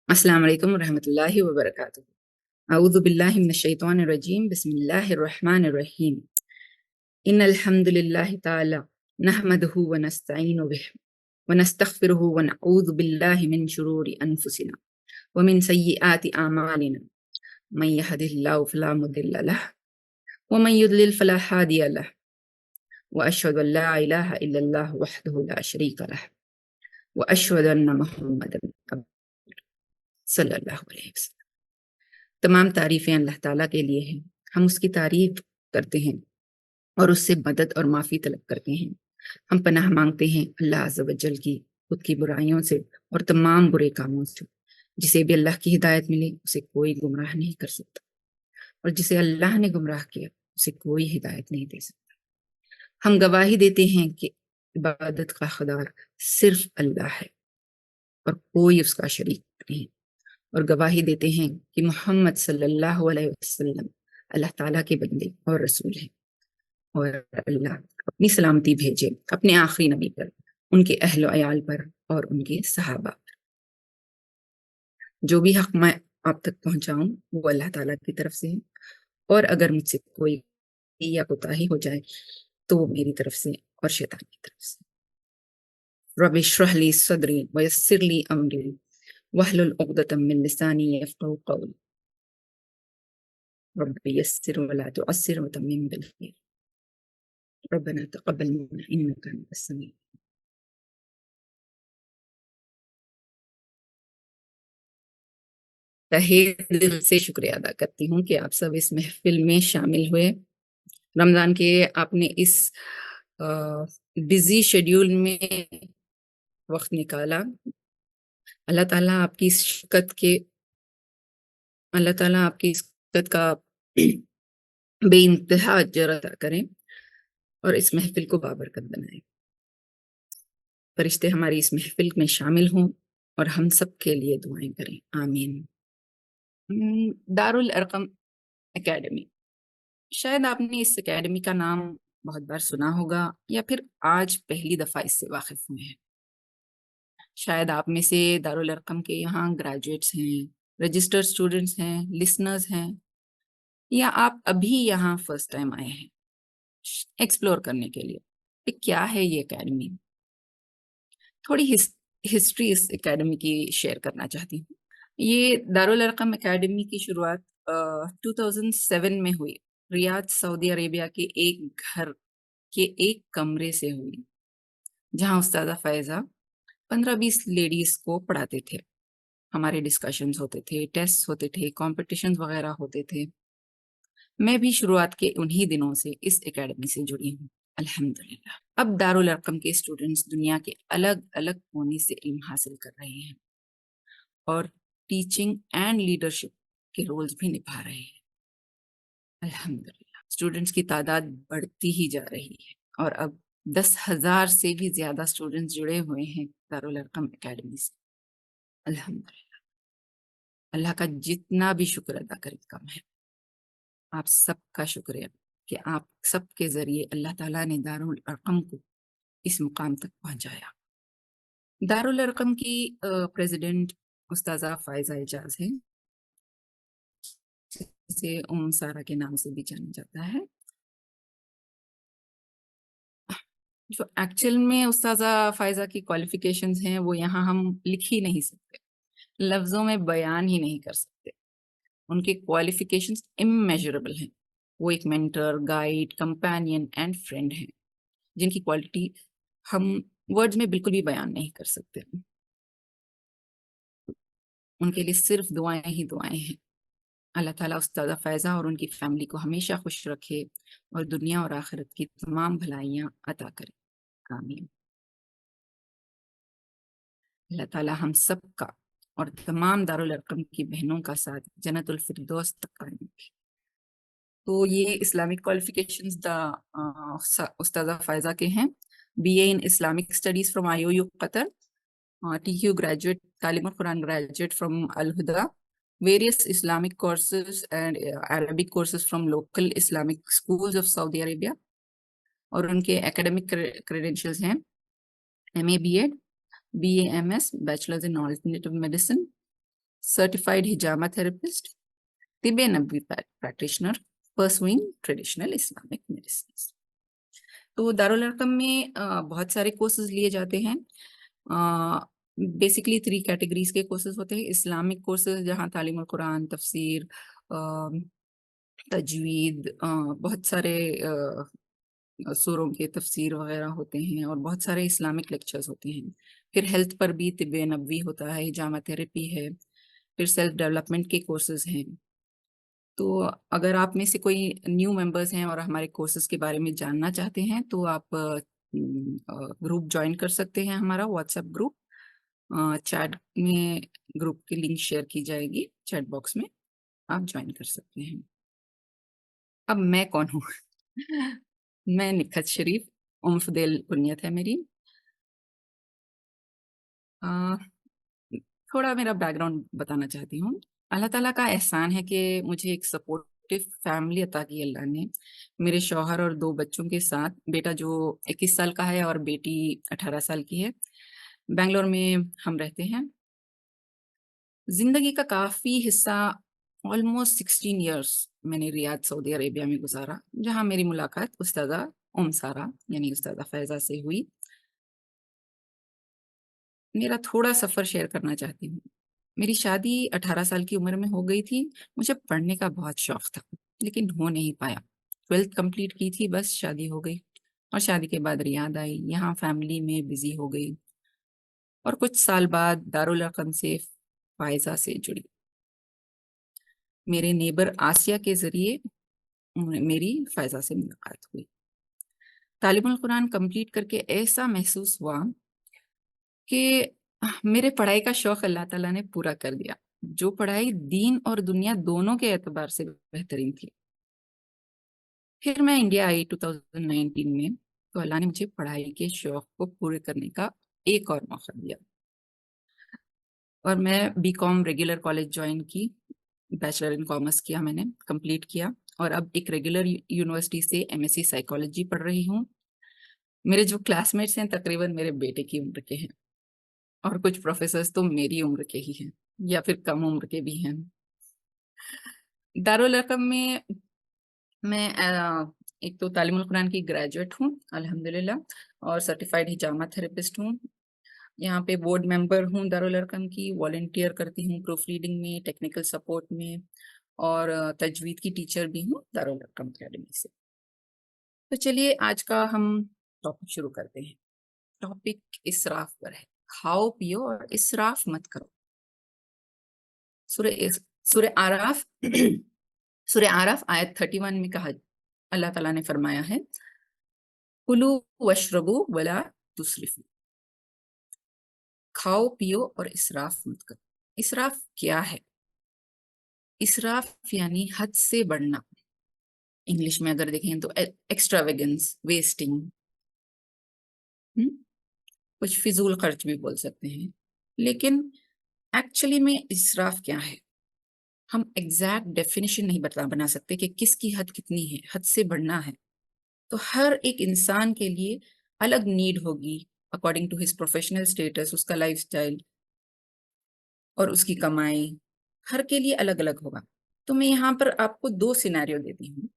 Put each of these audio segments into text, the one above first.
अस्सलाम वालेकुम रहमतुल्लाहि व बरकातुहू। अऊज़ु बिल्लाहि मिनश शैतानिर रजीम। बिस्मिल्लाहिर रहमानिर रहीम। इन्नल हम्दुलिल्लाहि तआला नहमदुहु व नस्तईनु बिहि व नस्तगफिरुहु व नऊज़ु बिल्लाहि मिन शुरूरि अनफुसिना व मिन सय्यिआति अमालिना। मन यहदिहिल्लाहु फला मुदिल्ल लह व मन युद्लिल फला हादिय लह व अशहदु अन ला इलाहा इल्लल्लाहु वहदहु ला शरीका लह व अशहदु अन्ना मुहम्मदन सल्लल्लाहु अलैहि वसल्लम। तमाम तारीफ़ें अल्लाह ताला के लिए हैं। हम उसकी तारीफ करते हैं और उससे मदद और माफ़ी तलब करते हैं। हम पनाह मांगते हैं अल्लाह अज़्ज़ व जल की, खुद की बुराइयों से और तमाम बुरे कामों से। जिसे भी अल्लाह की हिदायत मिले उसे कोई गुमराह नहीं कर सकता, और जिसे अल्लाह ने गुमराह किया उसे कोई हिदायत नहीं दे सकता। हम गवाही देते हैं कि इबादत का हकदार सिर्फ अल्लाह है और कोई उसका शरीक नहीं, और गवाही देते हैं कि मोहम्मद सल्लल्लाहु अलैहि वसल्लम अल्लाह ताला के बंदे और रसूल हैं। और अल्लाह अपनी सलामती भेजे अपने आखिरी नबी पर, उनके अहल व अयाल पर और उनके सहाबा पर। जो भी हक मैं आप तक पहुंचाऊं वो अल्लाह ताला की तरफ से है, और अगर मुझसे कोई या कोताही हो जाए तो वो मेरी तरफ से और शैतान की तरफ से। रब्बि इश्रह ली सदरी व यस्सिर ली अमरी वहलुल उक़दतम मिन लिसानी यफ़क़हू क़ौली। रब्बि यस्सिर व ला तुअस्सिर व तम्मिम बिल खैर। रब्बना तक़ब्बल मिन्ना इन्नका अंतस समीउल। तहे दिल से शुक्रिया अदा करती हूँ कि आप सब इस महफिल में शामिल हुए। रमज़ान के आपने इस बिजी शेड्यूल में वक्त निकाला। अल्लाह ताला आपकी इस शिकत के अल्लाह ताला आपकी इस शिकत का बेइंतहा अजर अता करें और इस महफिल को बाबरकत बनाएं। फरिश्ते हमारी इस महफिल में शामिल हों और हम सब के लिए दुआएं करें, आमीन। दारुल अरकम एकेडमी, शायद आपने इस एकेडमी का नाम बहुत बार सुना होगा या फिर आज पहली दफा इससे वाकिफ हुए हैं। शायद आप में से दारुल अरकम के यहाँ ग्रेजुएट्स हैं, रजिस्टर्ड स्टूडेंट्स हैं, लिसनर्स हैं, या आप अभी यहाँ फर्स्ट टाइम आए हैं एक्सप्लोर करने के लिए कि क्या है ये एकेडमी। थोड़ी हिस्ट्री इस एकेडमी की शेयर करना चाहती हूँ। ये दारुल अरकम एकेडमी की शुरुआत 2007 में हुई। रियाद सऊदी अरेबिया के एक घर के एक कमरे से हुई, जहाँ उस्तादा फैजा 15-20 लेडीज को पढ़ाते थे। हमारे डिस्कशंस होते थे, टेस्ट होते थे, कॉम्पिटिशन्स वगैरह होते थे। मैं भी शुरुआत के उन्हीं दिनों से इस एकेडमी से जुड़ी हूँ, अल्हम्दुलिल्लाह। अब दारुल अरकम के स्टूडेंट्स दुनिया के अलग अलग कोने से इल्म हासिल कर रहे हैं और टीचिंग एंड लीडरशिप के रोल्स भी निभा रहे हैं, अल्हम्दुलिल्लाह। स्टूडेंट्स की तादाद बढ़ती ही जा रही है और अब 10,000 से भी ज्यादा स्टूडेंट्स जुड़े हुए हैं दारुल अरकम एकेडमी से, अल्हम्दुलिल्लाह। अल्लाह का जितना भी शुक्र अदा करें कम है। आप सबका शुक्रिया कि आप सबके जरिए अल्लाह ताला ने दारुल अरकम को इस मुकाम तक पहुंचाया। दारुल अरकम की प्रेसिडेंट उस्ताजा फायजा एजाज है, जिसे सारा के नाम से भी जाना जाता है। जो एक्चुअल में उस्ताजा फायजा की क्वालिफिकेशंस हैं वो यहाँ हम लिख ही नहीं सकते, लफ्जों में बयान ही नहीं कर सकते। उनके क्वालिफिकेशंस इमेजरेबल हैं। वो एक mentor, guide, companion and friend हैं, जिनकी क्वालिटी हम वर्ड्स में बिल्कुल भी बयान नहीं कर सकते। उनके लिए सिर्फ दुआएं ही दुआएं हैं। अल्लाह ताला उस्तादा फैजा और उनकी फैमिली को हमेशा खुश रखे और दुनिया और आखिरत की तमाम भलाइयां अता करे, आमीन। अल्लाह ताला हम सब का और तमाम दारुल अरकम की बहनों का साथ जन्नतुल फिरदौस तक कायम रखे। तो ये इस्लामिक क्वालिफिकेशंस उस्तादा फायजा के हैं। BA in Islamic studies from IOU Qatar, TQ graduate, Talim Quran graduate from Al Huda, various Islamic courses and Arabic courses from local Islamic schools of Saudi Arabia। और उनके एकेडमिक क्रेडेंशियल्स हैं MA BEd, BA MS, Bachelor's in Alternative Medicine, certified hijama therapist, तिब Nabawi practitioner, pursuing traditional Islamic medicines। तो Darul Arkham में बहुत सारे courses लिए जाते हैं। बेसिकली 3 कैटेगरीज के कोर्सेज होते हैं। इस्लामिक कोर्सेज जहाँ तालीम कुरान, तफसीर, तजवीद, बहुत सारे सूरों के तफसीर वगैरह होते हैं और बहुत सारे इस्लामिक लेक्चर्स होते हैं। फिर हेल्थ पर भी तिब नबवी होता है, हिजामा थेरेपी है, फिर सेल्फ डेवलपमेंट के कोर्सेज हैं। तो अगर आप में से कोई न्यू मेंबर्स हैं और हमारे कोर्सेज के बारे में जानना चाहते हैं तो आप ग्रुप ज्वाइन कर सकते हैं, हमारा व्हाट्सएप ग्रुप। चैट में ग्रुप की लिंक शेयर की जाएगी, चैट बॉक्स में आप ज्वाइन कर सकते हैं। अब मैं कौन हूँ? मैं निखत शरीफ, उम्फदेल कुनियत है मेरी। अ, थोड़ा मेरा बैकग्राउंड बताना चाहती हूँ। अल्लाह ताला का एहसान है कि मुझे एक सपोर्टिव फैमिली अता की अल्लाह ने। मेरे शौहर और 2 बच्चों के साथ, बेटा जो 21 साल का है और बेटी 18 साल की है, बेंगलोर में हम रहते हैं। जिंदगी का काफी हिस्सा, ऑलमोस्ट 16 इयर्स, मैंने रियाद सऊदी अरेबिया में गुजारा, जहाँ मेरी मुलाकात उस्तादा सारा यानी उस्तादा फैजा से हुई। मेरा थोड़ा सफर शेयर करना चाहती हूँ। मेरी शादी 18 साल की उम्र में हो गई थी। मुझे पढ़ने का बहुत शौक था, लेकिन हो नहीं पाया। 12th कंप्लीट की थी, बस शादी हो गई। और शादी के बाद रियाद आई, यहाँ फैमिली में बिजी हो गई और कुछ साल बाद दारुल अरकम से फायजा से जुड़ी। मेरे नेबर आसिया के जरिए मेरी फायजा से मुलाकात हुई। तालिबुल कुरान कंप्लीट करके ऐसा महसूस हुआ कि मेरे पढ़ाई का शौक अल्लाह ताला ने पूरा कर दिया। जो पढ़ाई दीन और दुनिया दोनों के एतबार से बेहतरीन थी। फिर मैं इंडिया आई 2019 में, तो अल्लाह ने मुझे पढ़ाई के शौक को पूरे करने का एक और मौका दिया और मैं बीकॉम रेगुलर कॉलेज ज्वाइन की। बैचलर इन कॉमर्स किया, मैंने कंप्लीट किया और अब एक रेगुलर यूनिवर्सिटी से एमएससी साइकोलॉजी पढ़ रही हूँ। मेरे जो क्लासमेट्स हैं तकरीबन मेरे बेटे की उम्र के हैं और कुछ प्रोफेसर्स तो मेरी उम्र के ही हैं या फिर कम उम्र के भी हैं। दारुल अरकम में मैं एक तो तालीमुल कुरान की ग्रेजुएट हूँ अल्हम्दुलिल्लाह और सर्टिफाइड हिजामा थेरेपिस्ट हूँ। यहाँ पे बोर्ड मेंबर हूँ दारुल अरकम की, वॉलेंटियर करती हूँ प्रूफ रीडिंग में, टेक्निकल सपोर्ट में और तजवीद की टीचर भी हूँ दारुल अरकम अकेडमी से। तो चलिए आज का हम टॉपिक शुरू करते हैं। टॉपिक इसराफ पर है। खाओ पियो और इसराफ मत करो। सूरह सूरह आराफ सूरह आराफ आयत 31 में कहा, अल्लाह ताला ने फरमाया है, कुलू वशरबू वला तुसरिफू। खाओ पियो और इसराफ मत करो। इसराफ क्या है? इसराफ यानी हद से बढ़ना। इंग्लिश में अगर देखें तो एक्स्ट्रावेगेंस, वेस्टिंग, कुछ फिजूल खर्च भी बोल सकते हैं। लेकिन एक्चुअली में इसराफ क्या है, हम एग्जैक्ट डेफिनेशन नहीं बना सकते कि किसकी हद कितनी है। हद से बढ़ना है तो हर एक इंसान के लिए अलग नीड होगी, according to his professional status, उसका लाइफस्टाइल और उसकी कमाई, हर के लिए अलग अलग होगा। तो मैं यहाँ पर आपको 2 सिनेरियो देती हूँ।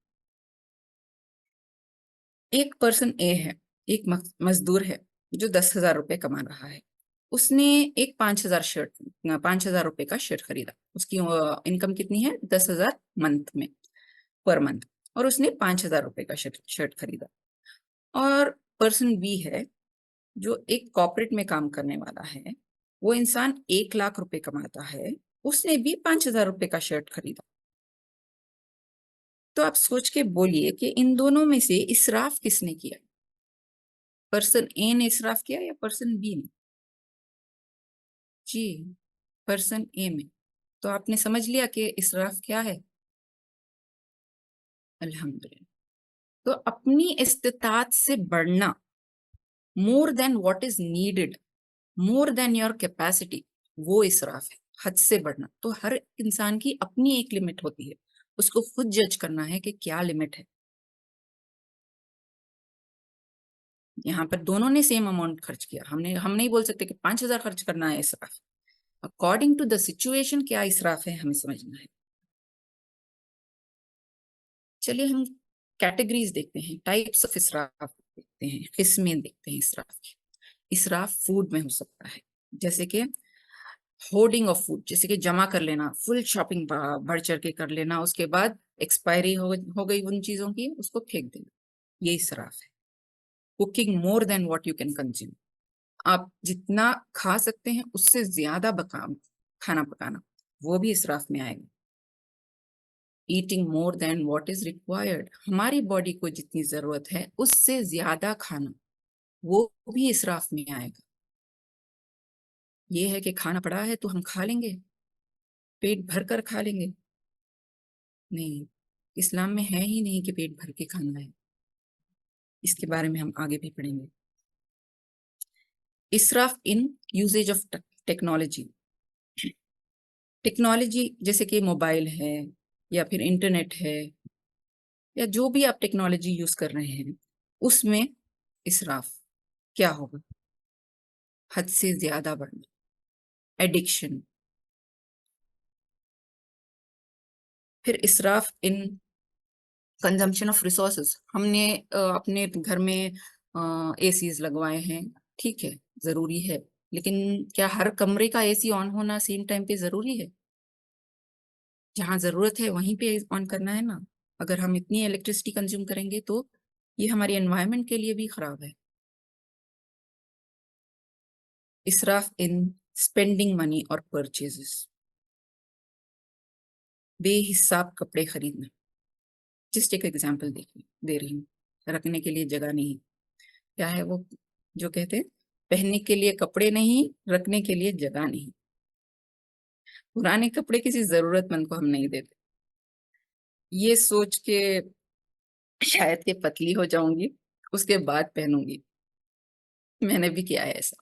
एक पर्सन ए है, एक मजदूर है जो 10,000 रुपए कमा रहा है। उसने एक 5,000 रुपए का शर्ट खरीदा। उसकी इनकम कितनी है? 10,000 मंथ में, पर मंथ। और उसने 5,000 रुपए का शर्ट खरीदा। और पर्सन बी है जो एक कॉर्पोरेट में काम करने वाला है। वो इंसान 1,00,000 रुपए कमाता है, उसने भी 5,000 रुपए का शर्ट खरीदा। तो आप सोच के बोलिए कि इन दोनों में से इसराफ किसने किया? पर्सन ए ने इसराफ किया या पर्सन बी ने? जी, पर्सन ए में। तो आपने समझ लिया कि इसराफ क्या है। अल्हम्दुलिल्लाह। तो अपनी इस्तिताअत से बढ़ना, more than what is needed, more than your capacity, वो इसराफ है। हद से बढ़ना। तो हर इंसान की अपनी एक लिमिट होती है, उसको खुद जज करना है कि क्या लिमिट है। यहाँ पर दोनों ने सेम अमाउंट खर्च किया। हम नहीं बोल सकते कि 5,000 खर्च करना है इसराफ। अकॉर्डिंग टू द सिचुएशन क्या इसराफ है हमें समझना है। चलिए हम कैटेगरीज देखते हैं, टाइप्स ऑफ इसराफ देखते हैं, किस्में देखते हैं इसराफ की। इसराफ फूड में हो सकता है, जैसे कि होर्डिंग ऑफ फूड, जैसे कि जमा कर लेना, फुल शॉपिंग बढ़ चढ़ के कर लेना, उसके बाद एक्सपायरी हो गई उन चीजों की, उसको फेंक देना, ये इसराफ है। Cooking more than what you can consume, आप जितना खा सकते हैं उससे ज्यादा खाना पकाना, वो भी इसराफ में आएगा। Eating more than what is required, हमारी बॉडी को जितनी जरूरत है उससे ज्यादा खाना, वो भी इसराफ में आएगा। ये है कि खाना पड़ा है तो हम खा लेंगे, पेट भर कर खा लेंगे, नहीं, इस्लाम में है ही नहीं कि पेट भर के खाना है। इसके बारे में हम आगे भी पढ़ेंगे। इसराफ इन यूजेज ऑफ टेक्नोलॉजी, टेक्नोलॉजी जैसे कि मोबाइल है या फिर इंटरनेट है, या जो भी आप टेक्नोलॉजी यूज कर रहे हैं, उसमें इसराफ क्या होगा? हद से ज्यादा बढ़ना, एडिक्शन। फिर इसराफ इन कंजम्पशन ऑफ रिसोर्सेज, हमने अपने घर में एसीज लगवाए हैं, ठीक है, जरूरी है, लेकिन क्या हर कमरे का एसी ऑन होना सेम टाइम पे जरूरी है? जहां जरूरत है वहीं पे ऑन करना है ना। अगर हम इतनी इलेक्ट्रिसिटी कंज्यूम करेंगे तो ये हमारी एनवायरनमेंट के लिए भी खराब है। इसराफ इन स्पेंडिंग मनी और परचेजेस, बेहिसाब कपड़े खरीदना। जस्ट एक एग्जांपल दे रही हूँ, रखने के लिए जगह नहीं, क्या है वो जो कहते हैं, पहनने के लिए कपड़े नहीं, रखने के लिए जगह नहीं। पुराने कपड़े किसी जरूरतमंद को हम नहीं देते, ये सोच के शायद के पतली हो जाऊंगी उसके बाद पहनूंगी, मैंने भी किया है ऐसा।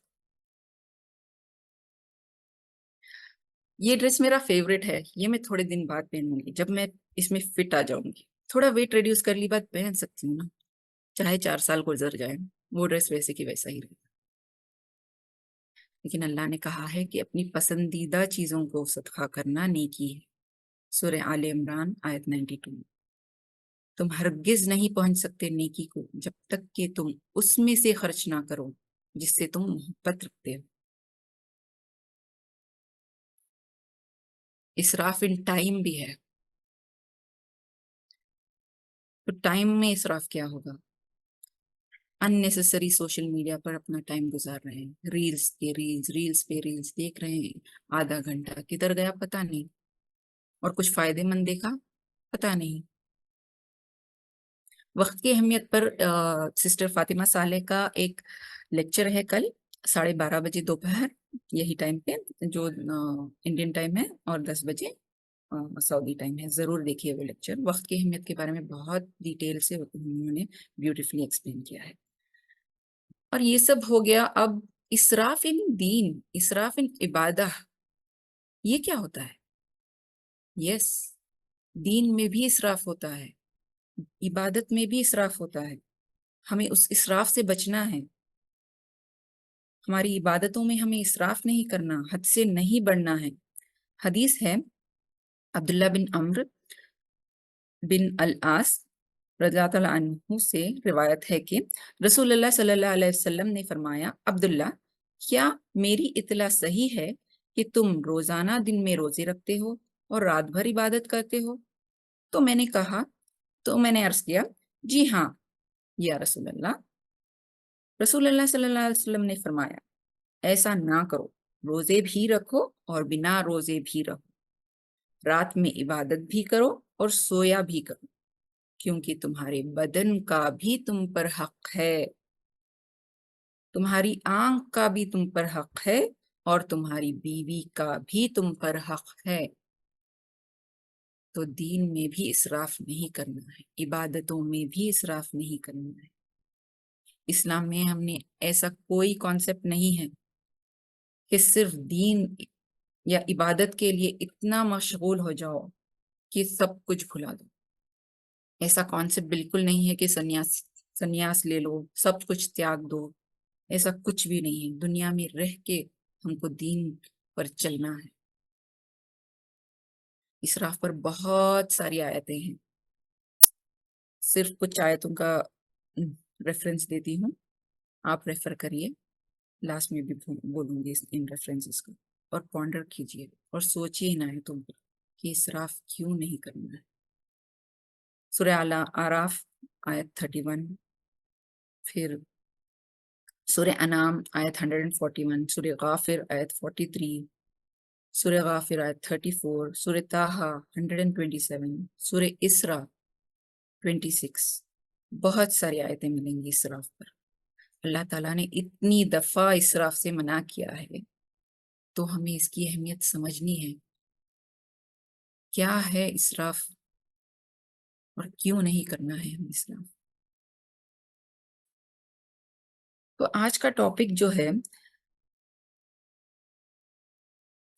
ये ड्रेस मेरा फेवरेट है, ये मैं थोड़े दिन बाद पहनूंगी, जब मैं इसमें फिट आ जाऊंगी, थोड़ा वेट रिड्यूस कर ली बाद पहन सकती हूँ ना, चाहे 4 साल गुजर जाए, वो ड्रेस वैसे की वैसा ही रहेगा। लेकिन अल्लाह ने कहा है कि अपनी पसंदीदा चीजों को सदका करना नेकी है। सूरह आले इमरान आयत 92। तुम हरगिज नहीं पहुंच सकते नेकी को जब तक कि तुम उसमें से खर्च ना करो जिससे तुम मोहब्बत रखते हो। इसराफ इन टाइम भी है, तो टाइम में इसराफ क्या होगा? अननेसेसरी सोशल मीडिया पर अपना टाइम गुजार रहे हैं, रील्स पे रील्स देख रहे हैं, आधा घंटा किधर गया पता नहीं, और कुछ फायदेमंद देखा पता नहीं। वक्त की अहमियत पर सिस्टर फातिमा साले का एक लेक्चर है कल 12:30 बजे दोपहर, यही टाइम पे, जो इंडियन टाइम है, और 10 बजे सऊदी टाइम है। जरूर देखिए वो लेक्चर, वक्त की अहमियत के बारे में बहुत डिटेल से उन्होंने ब्यूटीफुली एक्सप्लेन किया है। और ये सब हो गया, अब इसराफ इन दीन, इसराफ इन इबादत, ये क्या होता है? यस, दीन में भी इसराफ होता है, इबादत में भी इसराफ होता है, हमें उस इसराफ से बचना है। हमारी इबादतों में हमें इसराफ नहीं करना, हद से नहीं बढ़ना है। हदीस है, अब्दुल्ला बिन अम्र बिन अल आस रज़ियल्लाहु अन्हु से रिवायत है कि रसूलुल्लाह सल्लल्लाहु अलैहि वसल्लम ने फरमाया, अब्दुल्ला, क्या मेरी इतला सही है कि तुम रोजाना दिन में रोजे रखते हो और रात भर इबादत करते हो? तो मैंने अर्ज किया, जी हाँ या रसूलल्लाह। रसूलुल्लाह सल्लल्लाहु अलैहि वसल्लम ने फरमाया, ऐसा ना करो, रोजे भी रखो और बिना रोजे भी रहो, रात में इबादत भी करो और सोया भी करो, क्योंकि तुम्हारे बदन का भी तुम पर हक है, तुम्हारी आंख का भी तुम पर हक है, और तुम्हारी बीवी का भी तुम पर हक है। तो दीन में भी इसराफ नहीं करना है, इबादतों में भी इसराफ नहीं करना है। इस्लाम में हमने ऐसा कोई कॉन्सेप्ट नहीं है कि सिर्फ दीन या इबादत के लिए इतना मशगूल हो जाओ कि सब कुछ भुला दो। ऐसा कॉन्सेप्ट बिल्कुल नहीं है कि संन्यास ले लो, सब कुछ त्याग दो, ऐसा कुछ भी नहीं है। दुनिया में रह के हमको दीन पर चलना है। इसराफ पर बहुत सारी आयतें हैं। सिर्फ कुछ आयतों का रेफरेंस देती हूँ, आप रेफर करिए। लास्ट में भी बोलूंगी इन रेफरेंसेस को, और पॉन्डर कीजिए और सोचिए इन आयतों पर कि इसराफ क्यों नहीं करना है। सूरह आराफ आयत 31, फिर सूरह अनाम आयत 141, सूरह गाफिर आयत 43, सूरह गाफिर आयत 34, सूरह ताहा 127, सूरह इसरा 26। बहुत सारी आयतें मिलेंगी इसराफ पर। अल्लाह ताला ने इतनी दफा इसराफ से मना किया है, तो हमें इसकी अहमियत समझनी है। क्या है इसराफ और क्यों नहीं करना है हमें इसराफ। तो आज का टॉपिक जो है,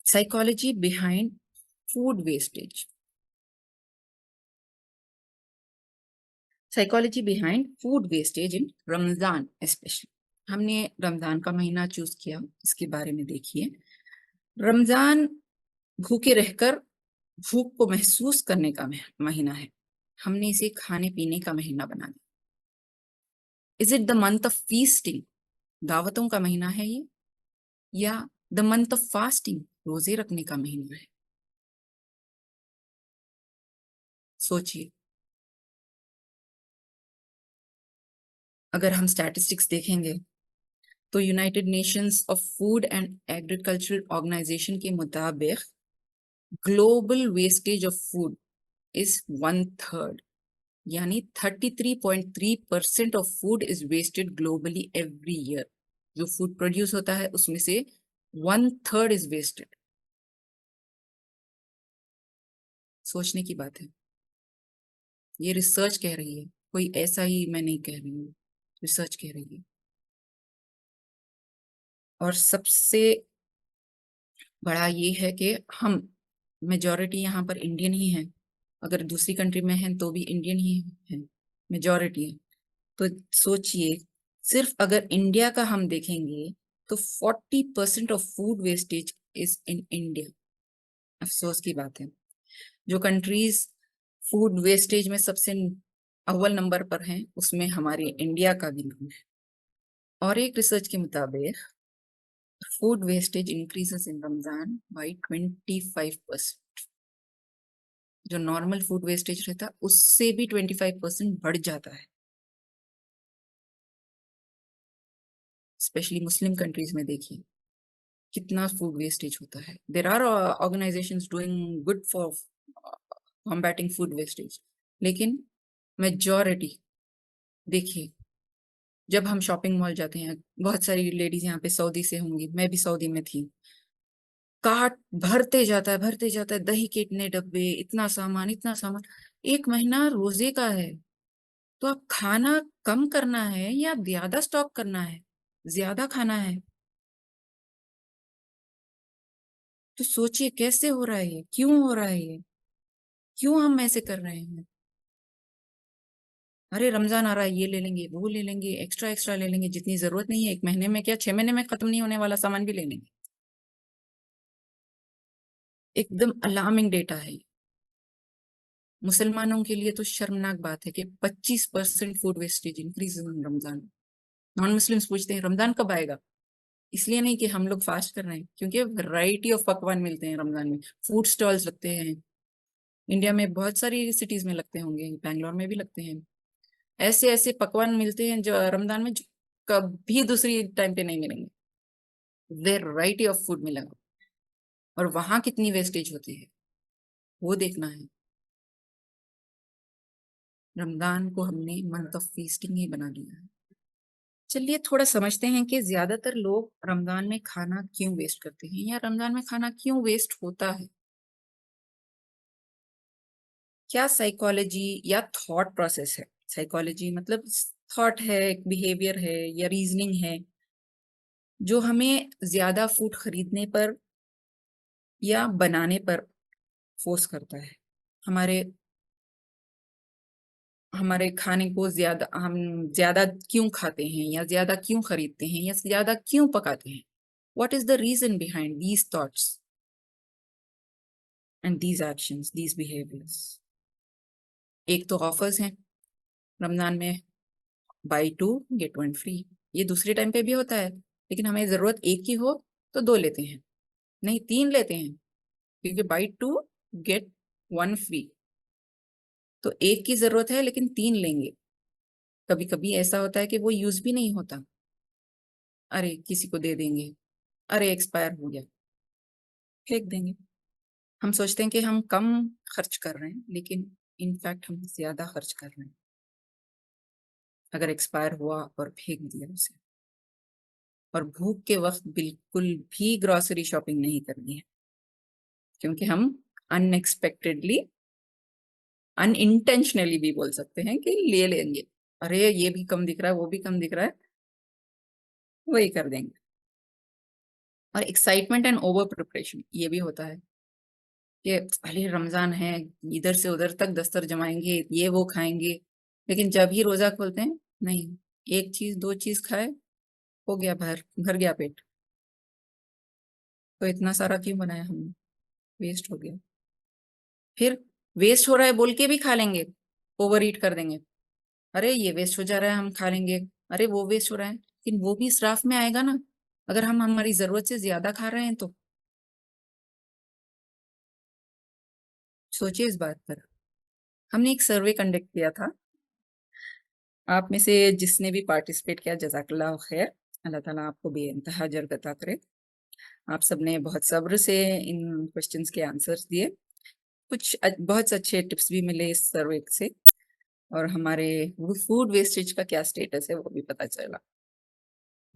psychology behind food wastage. Psychology behind food wastage in Ramzan specially. हमने रमजान का महीना चूज किया, इसके बारे में देखिए। रमजान भूखे रहकर भूख को महसूस करने का महीना है। हमने इसे खाने पीने का महीना बना दिया। Is it the month of feasting, दावतों का महीना है ये, या द मंथ ऑफ फास्टिंग, रोजे रखने का महीना है? सोचिए। अगर हम स्टैटिस्टिक्स देखेंगे तो United Nations of food and agricultural organisation के मुताबिक global wastage of food is 1/3, यानी 33.3% of food is wasted globally every year. जो फूड प्रोड्यूस होता है उसमें से 1/3 इज वेस्टेड। सोचने की बात है। ये रिसर्च कह रही है, कोई ऐसा ही मैं नहीं कह रही हूँ, रिसर्च कह रही है। और सबसे बड़ा ये है कि हम मेजॉरिटी यहाँ पर इंडियन ही हैं। अगर दूसरी कंट्री में हैं तो भी इंडियन ही हैं, मेजॉरिटी है। तो सोचिए, सिर्फ अगर इंडिया का हम देखेंगे तो 40% of food wastage is in India. अफसोस की बात है। जो कंट्रीज फूड वेस्टेज में सबसे अव्वल नंबर पर हैं, उसमें हमारे इंडिया का भी नाम है। और एक रिसर्च के मुताबिक food wastage increases in Ramzan by 25%। जो नॉर्मल फूड वेस्टेज रहता है उससे भी 25% बढ़ जाता है। स्पेशली मुस्लिम कंट्रीज में देखिए कितना फूड वेस्टेज होता है। There are organisations doing good for combating food wastage, लेकिन मेजॉरिटी देखिए, जब हम शॉपिंग मॉल जाते हैं, बहुत सारी लेडीज यहाँ पे सऊदी से होंगी, मैं भी सऊदी में थी, कार्ट भरते जाता है, दही के इतने डब्बे, इतना सामान इतना सामान। एक महीना रोजे का है, तो अब खाना कम करना है या ज्यादा स्टॉक करना है? ज्यादा खाना है। तो सोचिए कैसे हो रहा है ये, क्यों हो रहा है ये, क्यों हम ऐसे कर रहे हैं? अरे रमजान आ रहा है, ये ले लेंगे, वो ले लेंगे, एक्स्ट्रा एक्स्ट्रा ले लेंगे, जितनी जरूरत नहीं है। एक महीने में क्या, 6 महीने में खत्म नहीं होने वाला सामान भी ले लेंगे। एकदम अलार्मिंग डेटा है। मुसलमानों के लिए तो शर्मनाक बात है कि 25% food wastage increase in Ramzan. Non Muslims पूछते हैं रमजान कब आएगा। इसलिए नहीं कि हम लोग फास्ट कर रहे हैं, क्योंकि वैरायटी ऑफ पकवान मिलते हैं रमजान में। फूड स्टॉल्स लगते हैं, इंडिया में बहुत सारी सिटीज में लगते होंगे, बैंगलोर में भी लगते हैं। ऐसे ऐसे पकवान मिलते हैं जो रमजान में जो कभी दूसरी टाइम पे नहीं मिलेंगे। वैरायटी ऑफ फूड मिलेगा, और वहां कितनी वेस्टेज होती है वो देखना है। रमजान को हमने मंथ ऑफ फीस्टिंग ही बना दिया है। चलिए थोड़ा समझते हैं कि ज्यादातर लोग रमजान में खाना क्यों वेस्ट करते हैं, या रमजान में खाना क्यों वेस्ट होता है। क्या साइकोलॉजी या थॉट प्रोसेस है? साइकोलॉजी मतलब थॉट है, बिहेवियर है या रीजनिंग है, जो हमें ज्यादा फूड खरीदने पर या बनाने पर फोर्स करता है। हमारे हमारे खाने को ज्यादा, हम ज्यादा क्यों खाते हैं या ज्यादा क्यों खरीदते हैं या ज्यादा क्यों पकाते हैं? What is the reason behind these thoughts and these actions, these behaviors? एक तो ऑफर्स हैं रमजान में, buy two get one free. ये दूसरे टाइम पे भी होता है, लेकिन हमें जरूरत एक की हो तो दो लेते हैं, नहीं तीन लेते हैं, क्योंकि buy two get one free. तो एक की जरूरत है लेकिन तीन लेंगे। कभी कभी ऐसा होता है कि वो यूज भी नहीं होता, अरे किसी को दे देंगे, अरे एक्सपायर हो गया, फेंक देंगे। हम सोचते हैं कि हम कम खर्च कर रहे हैं, लेकिन इनफैक्ट हम ज्यादा खर्च कर रहे हैं अगर एक्सपायर हुआ और फेंक दिया उसे। और भूख के वक्त बिल्कुल भी ग्रोसरी शॉपिंग नहीं करनी है, क्योंकि हम अनएक्सपेक्टेडली, अनइंटेंशनली भी बोल सकते हैं कि ले लेंगे, अरे ये भी कम दिख रहा है, वो भी कम दिख रहा है, वही कर देंगे। और एक्साइटमेंट एंड ओवर प्रिपरेशन ये भी होता है कि अरे रमजान है, इधर से उधर तक दस्तर जमाएंगे, ये वो खाएंगे, लेकिन जब ही रोजा खोलते हैं, नहीं, एक चीज दो चीज खाए, हो गया, भर गया पेट। तो इतना सारा क्यों बनाया हमने, वेस्ट हो गया। फिर वेस्ट हो रहा है बोल के भी खा लेंगे, ओवर ईट कर देंगे, अरे ये वेस्ट हो जा रहा है हम खा लेंगे, अरे वो वेस्ट हो रहा है, लेकिन वो भी इसराफ में आएगा ना, अगर हम हमारी जरूरत से ज्यादा खा रहे हैं तो। सोचिए इस बात पर। हमने एक सर्वे कंडक्ट किया था, आप में से जिसने भी पार्टिसिपेट किया जजाकल्लाह खैर, अल्लाह ताला आपको बेइंतहा अजर अता करे। आप सबने बहुत सब्र से इन क्वेश्चंस के आंसर्स दिए, कुछ बहुत अच्छे टिप्स भी मिले इस सर्वे से, और हमारे फूड वेस्टेज का क्या स्टेटस है वो भी पता चला।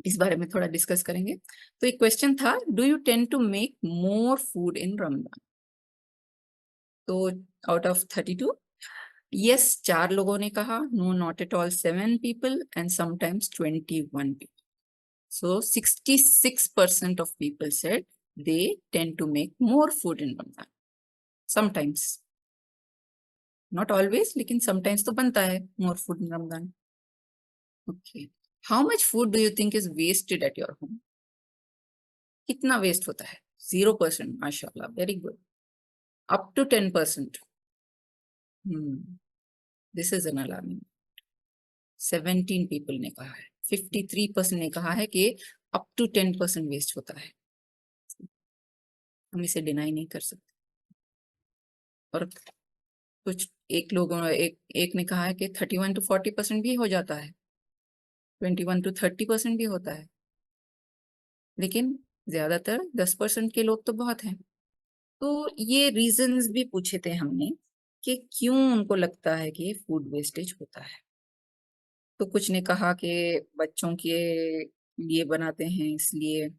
इस बारे में थोड़ा डिस्कस करेंगे। तो एक क्वेश्चन था, do you tend to make more food in Ramzan? तो आउट ऑफ 32, यस 4 लोगों ने कहा, no not at all 7 people, and sometimes 21 people. So 66% of people said they tend to make more food in Ramadan. Sometimes, not always, लेकिन sometimes तो बनता है more food in Ramadan. Okay. How much food do you think is wasted at your home? कितना waste होता है? 0%, माशाल्लाह, very good. Up to 10%. This is an alarming. 17 people ने कहा है, 53% ने कहा है कि up to 10% वेस्ट होता है। हम इसे डिनाई नहीं कर सकते। और कुछ एक ने कहा है कि 31 to 40% भी हो जाता है, 21 to 30% भी होता है, लेकिन ज्यादातर 10% के लोग तो बहुत हैं। तो ये रीजंस भी पूछे थे हमने कि क्यों उनको लगता है कि फूड वेस्टेज होता है। तो कुछ ने कहा कि बच्चों के लिए बनाते हैं, इसलिए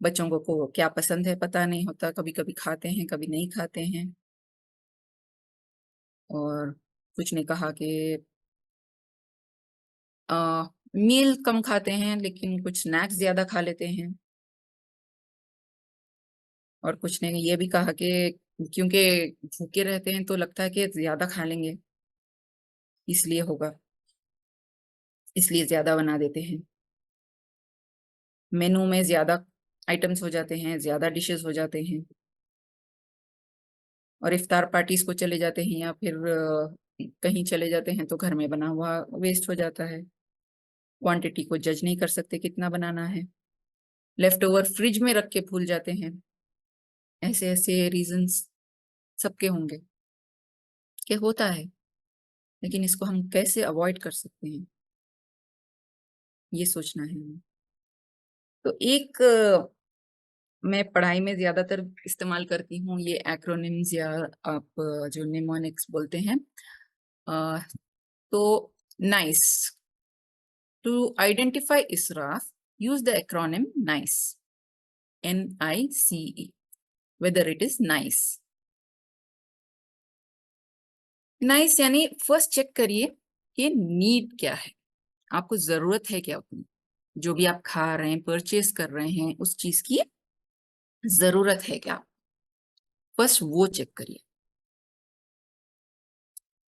बच्चों को क्या पसंद है पता नहीं होता, कभी कभी खाते हैं कभी नहीं खाते हैं। और कुछ ने कहा कि मील कम खाते हैं लेकिन कुछ स्नैक्स ज्यादा खा लेते हैं। और कुछ ने ये भी कहा कि क्योंकि भूखे रहते हैं तो लगता है कि ज्यादा खा लेंगे, इसलिए होगा, इसलिए ज्यादा बना देते हैं। मेनू में ज्यादा आइटम्स हो जाते हैं, ज्यादा डिशेस हो जाते हैं, और इफ्तार पार्टीज को चले जाते हैं या फिर कहीं चले जाते हैं तो घर में बना हुआ वेस्ट हो जाता है। क्वांटिटी को जज नहीं कर सकते कितना बनाना है, लेफ्ट ओवर फ्रिज में रख के भूल जाते हैं। ऐसे ऐसे रीजंस सबके होंगे कि होता है, लेकिन इसको हम कैसे अवॉइड कर सकते हैं, ये सोचना है हमें। तो एक मैं पढ़ाई में ज्यादातर इस्तेमाल करती हूँ ये एक्रोनिम्स, या आप जो निमोनिक्स बोलते हैं। अ, तो नाइस, टू आइडेंटिफाई इसराफ, use the acronym nice, NICE, whether it is nice. Nice यानी फर्स्ट चेक करिए कि नीड क्या है, आपको जरूरत है क्या, अपनी जो भी आप खा रहे हैं परचेज कर रहे हैं उस चीज की जरूरत है क्या, फर्स्ट वो चेक करिए।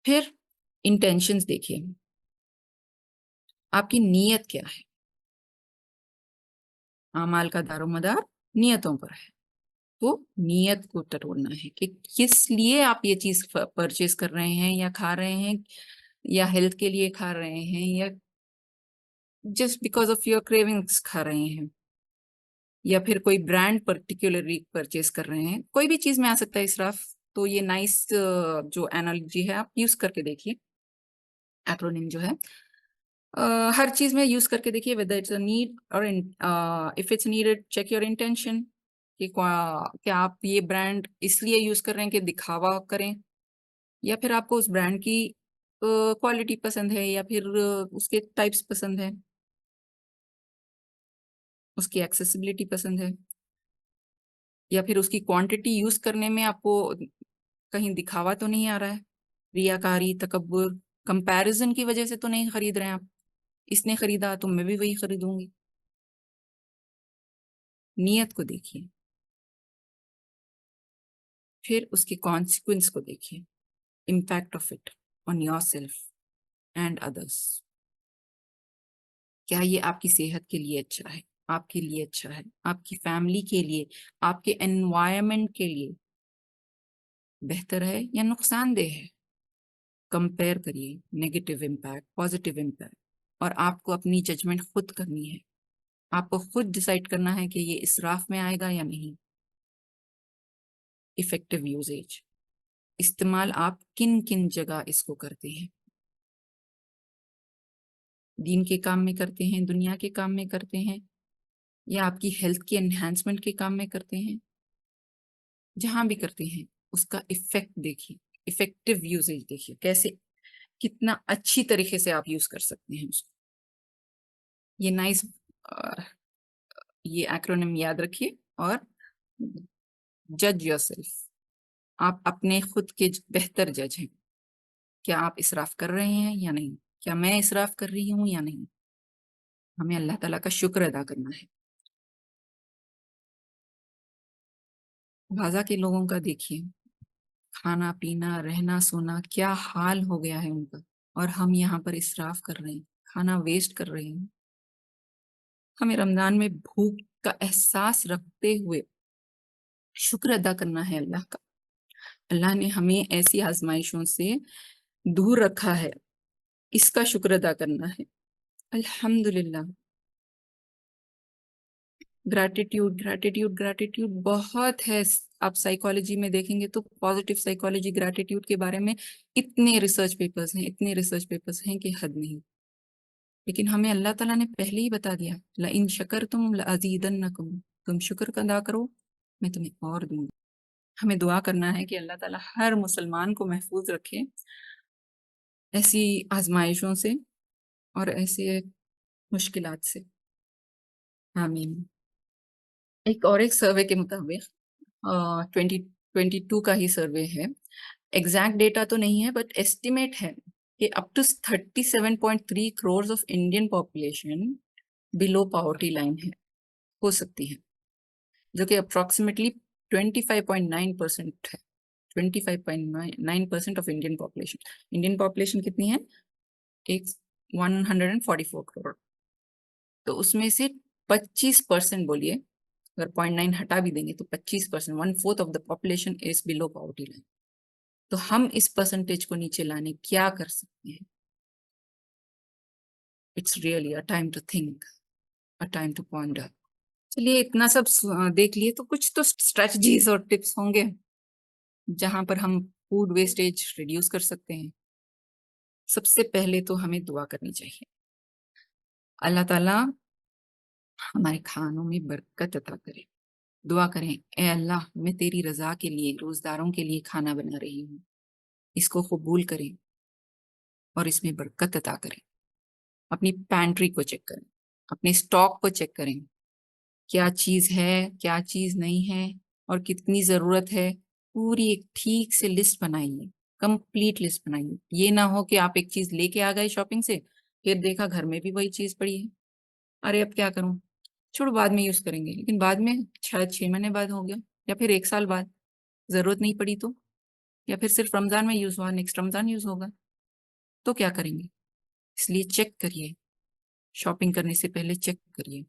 फिर इंटेंशंस देखिए, आपकी नीयत क्या है। आमाल का दारोमदार नियतों पर है। तो नियत को टटोलना है कि किस लिए आप ये चीज परचेज कर रहे हैं या खा रहे हैं, या हेल्थ के लिए खा रहे हैं, या just because of your cravings खा रहे हैं, या फिर कोई ब्रांड पर्टिकुलरली परचेज कर रहे हैं। कोई भी चीज में आ सकता है इसराफ। तो ये नाइस जो एनालॉजी है आप यूज करके देखिए, एक्रोनिम जो है हर चीज में यूज करके देखिए, वेदर इट्स अ नीड और if it's needed check your intention कि क्या आप ये ब्रांड इसलिए यूज कर रहे हैं कि दिखावा करें, या फिर आपको उस ब्रांड की क्वालिटी पसंद है, या फिर उसके टाइप्स पसंद है, उसकी एक्सेसिबिलिटी पसंद है, या फिर उसकी क्वांटिटी यूज करने में आपको कहीं दिखावा तो नहीं आ रहा है, रियाकारी, तकब्बुर, कंपैरिजन की वजह से तो नहीं खरीद रहे हैं आप, इसने खरीदा तो मैं भी वही खरीदूंगी। नियत को देखिए, फिर उसके कॉन्सिक्वेंस को देखिए, impact of it on your self and others. क्या ये आपकी सेहत के लिए अच्छा है, आपके लिए अच्छा है, आपकी फैमिली के लिए, आपके एनवायरमेंट के लिए बेहतर है या नुकसानदेह है? कंपेयर करिए नेगेटिव इम्पैक्ट, पॉजिटिव इम्पैक्ट, और आपको अपनी जजमेंट खुद करनी है। आपको खुद डिसाइड करना है कि ये इसराफ में आएगा या नहीं। इफेक्टिव यूजेज, इस्तेमाल आप किन किन जगह इसको करते हैं? दीन के काम में करते हैं, दुनिया के काम में करते हैं, या आपकी हेल्थ के एनहांसमेंट के काम में करते हैं? जहां भी करते हैं उसका इफेक्ट देखिए, इफेक्टिव यूजेज देखिए, कैसे कितना अच्छी तरीके से आप यूज कर सकते हैं उसको। ये नाइस, ये एक्रोनिम याद रखिए। और जज योरसेल्फ, आप अपने खुद के बेहतर जज हैं। क्या आप इसराफ कर रहे हैं या नहीं? क्या मैं इसराफ कर रही हूं या नहीं? हमें अल्लाह ताला का शुक्र अदा करना है। गाजा के लोगों का देखिए, खाना पीना रहना सोना क्या हाल हो गया है उनका, और हम यहाँ पर इसराफ कर रहे हैं, खाना वेस्ट कर रहे हैं। हमें रमजान में भूख का एहसास रखते हुए शुक्र अदा करना है अल्लाह का। अल्लाह ने हमें ऐसी आजमाइशों से दूर रखा है, इसका शुक्र अदा करना है। अल्हम्दुलिल्लाह। ग्रैटिट्यूड ग्रैटिट्यूड ग्रैटिट्यूड बहुत है। आप साइकोलॉजी में देखेंगे तो पॉजिटिव साइकोलॉजी ग्रैटिट्यूड के बारे में इतने रिसर्च पेपर्स हैं, इतने रिसर्च पेपर्स हैं कि हद नहीं। लेकिन हमें अल्लाह ताला ने पहले ही बता दिया, ला इन शकरतुम लअज़ीदन्नकुम, तुम शुक्र अदा करो मैं तुम्हें और दूंगा। हमें दुआ करना है कि अल्लाह ताला हर मुसलमान को महफूज रखे ऐसी आजमाइशों से और ऐसे मुश्किलात से। आमीन। एक सर्वे के मुताबिक 2022 का ही सर्वे है, एग्जैक्ट डेटा तो नहीं है बट एस्टिमेट है कि up to 37.3 crore of Indian population below poverty line है, हो सकती है, जो कि अप्रोक्सीमेटली 25.9% है। 25.9% of Indian population. Indian population कितनी है? एक 144 करोड़। तो उसमें से 25% बोलिए, अगर 0.9 हटा भी देंगे तो 25%, 1/4 of the population is below poverty line. तो हम इस परसेंटेज को नीचे लाने क्या कर सकते हैं? It's really a time to think, a time to ponder. चलिए इतना सब देख लिए तो कुछ तो स्ट्रेटजीज और टिप्स होंगे जहां पर हम फूड वेस्टेज रिड्यूस कर सकते हैं। सबसे पहले तो हमें दुआ करनी चाहिए, अल्लाह ताला हमारे खानों में बरकत अता करे। दुआ करें, ए अल्लाह मैं तेरी रजा के लिए रोजदारों के लिए खाना बना रही हूँ, इसको कबूल करें और इसमें बरकत अता करें। अपनी पैंट्री को चेक करें, अपने स्टॉक को चेक करें, क्या चीज है क्या चीज नहीं है और कितनी जरूरत है। पूरी एक ठीक से लिस्ट बनाइए, कंप्लीट लिस्ट बनाइए। ये ना हो कि आप एक चीज लेके आ गए शॉपिंग से, फिर देखा घर में भी वही चीज पड़ी है, अरे अब क्या करूं, छोड़ो बाद में यूज करेंगे। लेकिन बाद में शायद 6 महीने बाद हो गया, या फिर 1 साल बाद जरूरत नहीं पड़ी तो, या फिर सिर्फ रमजान में यूज हुआ, नेक्स्ट रमजान यूज होगा, तो क्या करेंगे? इसलिए चेक करिए, शॉपिंग करने से पहले चेक करिए।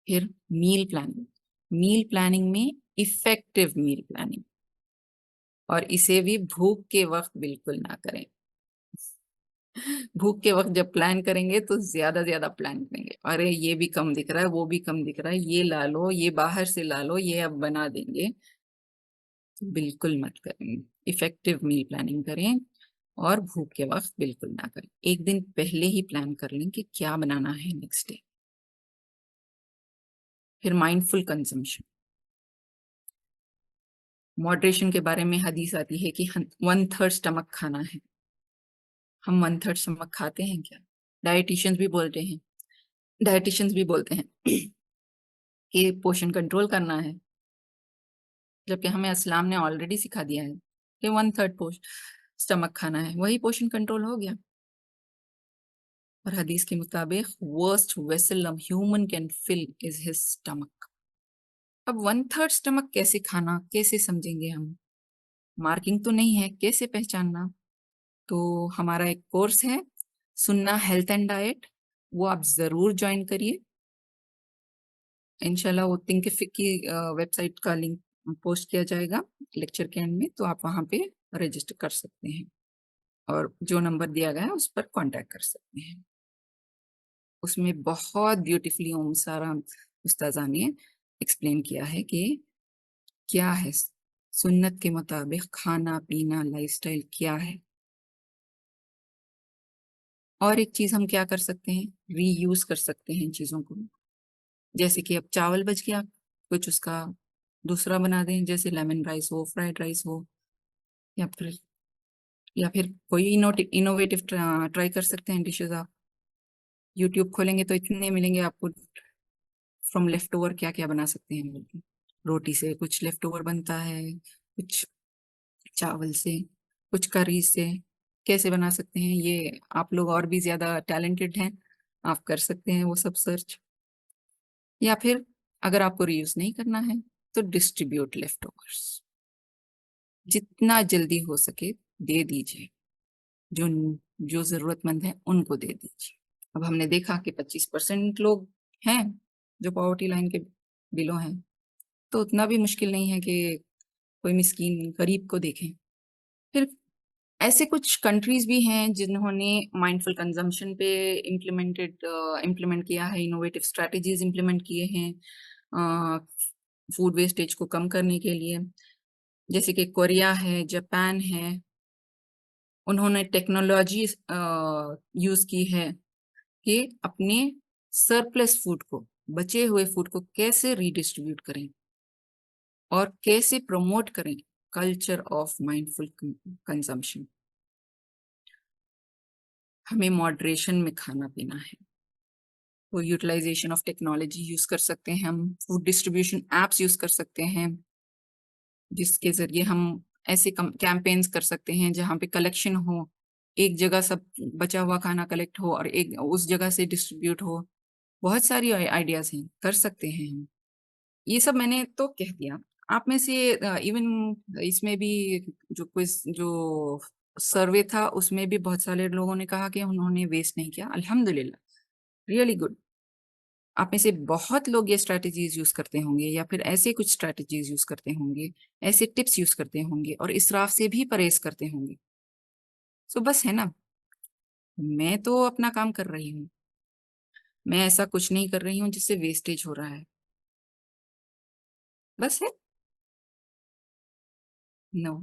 फिर मील प्लानिंग में इफेक्टिव मील प्लानिंग, और इसे भी भूख के वक्त बिल्कुल ना करें। भूख के वक्त जब प्लान करेंगे तो ज्यादा प्लान करेंगे, अरे ये भी कम दिख रहा है, वो भी कम दिख रहा है, ये ला लो, ये बाहर से ला लो, ये अब बना देंगे। तो बिल्कुल मत करें, इफेक्टिव मील प्लानिंग करें। और भूख के वक्त बिल्कुल ना करें, एक दिन पहले ही प्लान कर लें कि क्या बनाना है नेक्स्ट डे। फिर माइंडफुल कंजम्पशन, मॉडरेशन के बारे में हदीस आती है कि 1/3 स्टमक खाना है। हम 1/3 स्टमक खाते हैं क्या? डाइटिशियंस भी बोलते हैं डाइटिशियंस भी बोलते हैं कि पोषण कंट्रोल करना है, जबकि हमें इस्लाम ने ऑलरेडी सिखा दिया है कि 1/3 पोष स्टमक खाना है, वही पोषण कंट्रोल हो गया। और हदीस के मुताबिक worst vessel human can fill is his stomach. अब 1/3 स्टमक कैसे खाना, कैसे समझेंगे हम? मार्किंग तो नहीं है, कैसे पहचानना? तो हमारा एक कोर्स है, सुन्ना हेल्थ एंड डाइट, वो आप जरूर ज्वाइन करिए। इंशाल्लाह वो थिंकिफिक की वेबसाइट का लिंक पोस्ट किया जाएगा लेक्चर के एंड में, तो आप वहां पे रजिस्टर कर सकते हैं और जो नंबर दिया गया है उस पर कांटेक्ट कर सकते हैं। उसमें बहुत ब्यूटीफुली ओम सारा उस्ताजा ने एक्सप्लेन किया है कि क्या है सुन्नत के मुताबिक खाना पीना, लाइफस्टाइल क्या है। और एक चीज हम क्या कर सकते हैं, रीयूज कर सकते हैं इन चीजों को। जैसे कि अब चावल बच गया, कुछ उसका दूसरा बना दें, जैसे लेमन राइस हो, फ्राइड राइस हो, या फिर कोई इनोवेटिव ट्राई कर सकते हैं डिशेज आप। यूट्यूब खोलेंगे तो इतने मिलेंगे आपको, फ्रॉम लेफ्ट ओवर क्या क्या बना सकते हैं बोल के। रोटी से कुछ लेफ्ट ओवर बनता है, कुछ चावल से, कुछ करी से, कैसे बना सकते हैं ये आप लोग और भी ज्यादा टैलेंटेड हैं, आप कर सकते हैं वो सब सर्च। या फिर अगर आपको रीयूज नहीं करना है तो डिस्ट्रीब्यूट लेफ्ट ओवर्स, जितना जल्दी हो सके दे दीजिए, जो जो जरूरतमंद है उनको दे दीजिए। अब हमने देखा कि 25% लोग हैं जो पॉवर्टी लाइन के बिलो हैं, तो उतना भी मुश्किल नहीं है कि कोई मिस्कीन गरीब को देखें। फिर ऐसे कुछ कंट्रीज भी हैं जिन्होंने माइंडफुल कंजम्पशन पे इम्प्लीमेंट किया है, इनोवेटिव स्ट्रेटजीज इम्प्लीमेंट किए हैं फूड वेस्टेज को कम करने के लिए। जैसे कि कोरिया है, जापान है, उन्होंने टेक्नोलॉजी यूज की है कि अपने सरप्लस फूड को, बचे हुए फूड को कैसे रीडिस्ट्रीब्यूट करें और कैसे प्रमोट करें कल्चर ऑफ माइंडफुल कंजम्पशन। हमें मॉडरेशन में खाना पीना है, तो यूटिलाइजेशन ऑफ टेक्नोलॉजी यूज कर सकते हैं, हम फूड डिस्ट्रीब्यूशन एप्स यूज कर सकते हैं, जिसके जरिए हम ऐसे कैंपेन्स कर सकते हैं जहाँ पे कलेक्शन हो, एक जगह सब बचा हुआ खाना कलेक्ट हो और एक उस जगह से डिस्ट्रीब्यूट हो। बहुत सारी आइडियाज हैं, कर सकते हैं हम। ये सब मैंने तो कह दिया। आप में से इवन इसमें भी जो क्विज जो सर्वे था उसमें भी बहुत सारे लोगों ने कहा कि उन्होंने वेस्ट नहीं किया, अल्हम्दुलिल्लाह, रियली गुड। आप में से बहुत लोग ये स्ट्रैटेजीज यूज करते होंगे या फिर ऐसे कुछ स्ट्रैटेजीज यूज करते होंगे, ऐसे टिप्स यूज करते होंगे और इसराफ से भी परहेज करते होंगे। सो बस है ना, मैं तो अपना काम कर रही हूँ, मैं ऐसा कुछ नहीं कर रही हूँ जिससे वेस्टेज हो रहा है, बस है। नो,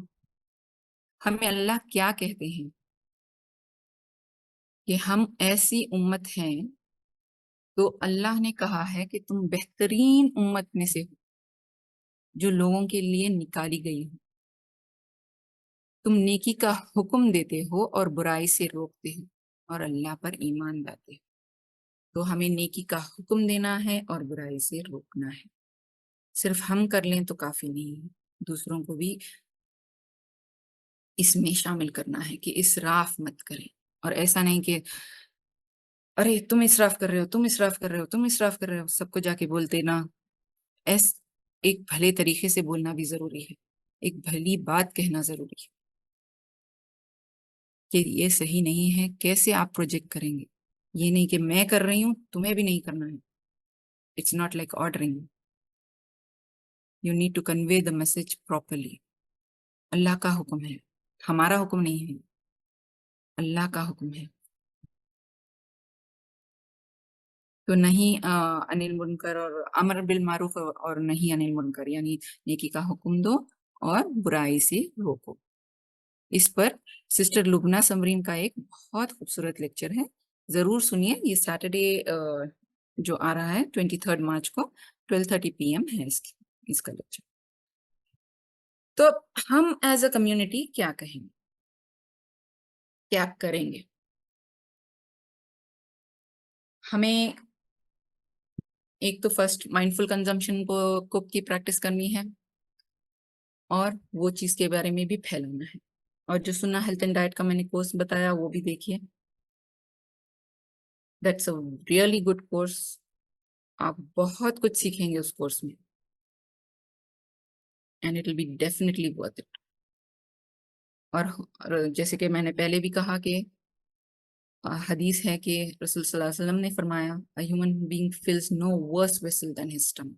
हमें अल्लाह क्या कहते हैं कि हम ऐसी उम्मत हैं, तो अल्लाह ने कहा है कि तुम बेहतरीन उम्मत में से हो जो लोगों के लिए निकाली गई हो। तुम नेकी का हुक्म देते हो और बुराई से रोकते हो और अल्लाह पर ईमान लाते हो। तो हमें नेकी का हुक्म देना है और बुराई से रोकना है। सिर्फ हम कर लें तो काफी नहीं है, दूसरों को भी इसमें शामिल करना है कि इसराफ मत करें। और ऐसा नहीं कि अरे तुम इसराफ कर रहे हो, तुम इसराफ कर रहे हो, तुम इसराफ कर रहे हो, सबको जाके बोलते ना। ऐस एक भले तरीके से बोलना भी जरूरी है, एक भली बात कहना जरूरी है कि ये सही नहीं है, कैसे आप प्रोजेक्ट करेंगे। ये नहीं कि मैं कर रही हूं तुम्हें भी नहीं करना है। It's not like ordering. You need to convey the message properly. अल्लाह का हुक्म है, हमारा हुक्म नहीं है, अल्लाह का हुक्म है। तो नहीं अनिल मुनकर और अमर बिल मारूफ, और नहीं अनिल मुनकर, यानी नेकी का हुक्म दो और बुराई से रोको। इस पर सिस्टर लुबना समरीन का एक बहुत खूबसूरत लेक्चर है, जरूर सुनिए। ये सैटरडे जो आ रहा है 23 मार्च को 12:30 PM है इसका लेक्चर। तो हम एज अ कम्युनिटी क्या कहेंगे, क्या करेंगे? हमें एक तो फर्स्ट माइंडफुल कंजम्पशन को की प्रैक्टिस करनी है, और वो चीज के बारे में भी फैलाना है। और जो सुना हेल्थ एंड डाइट का मैंने कोर्स बताया वो भी देखिए, that's a really good course. आप बहुत कुछ सीखेंगे उस कोर्स में, and it will be definitely worth it. और जैसे कि मैंने पहले भी कहा कि हदीस है कि रसूल सल्लल्लाहु अलैहि वसल्लम ने फरमाया, a human being fills no worse vessel than his stomach.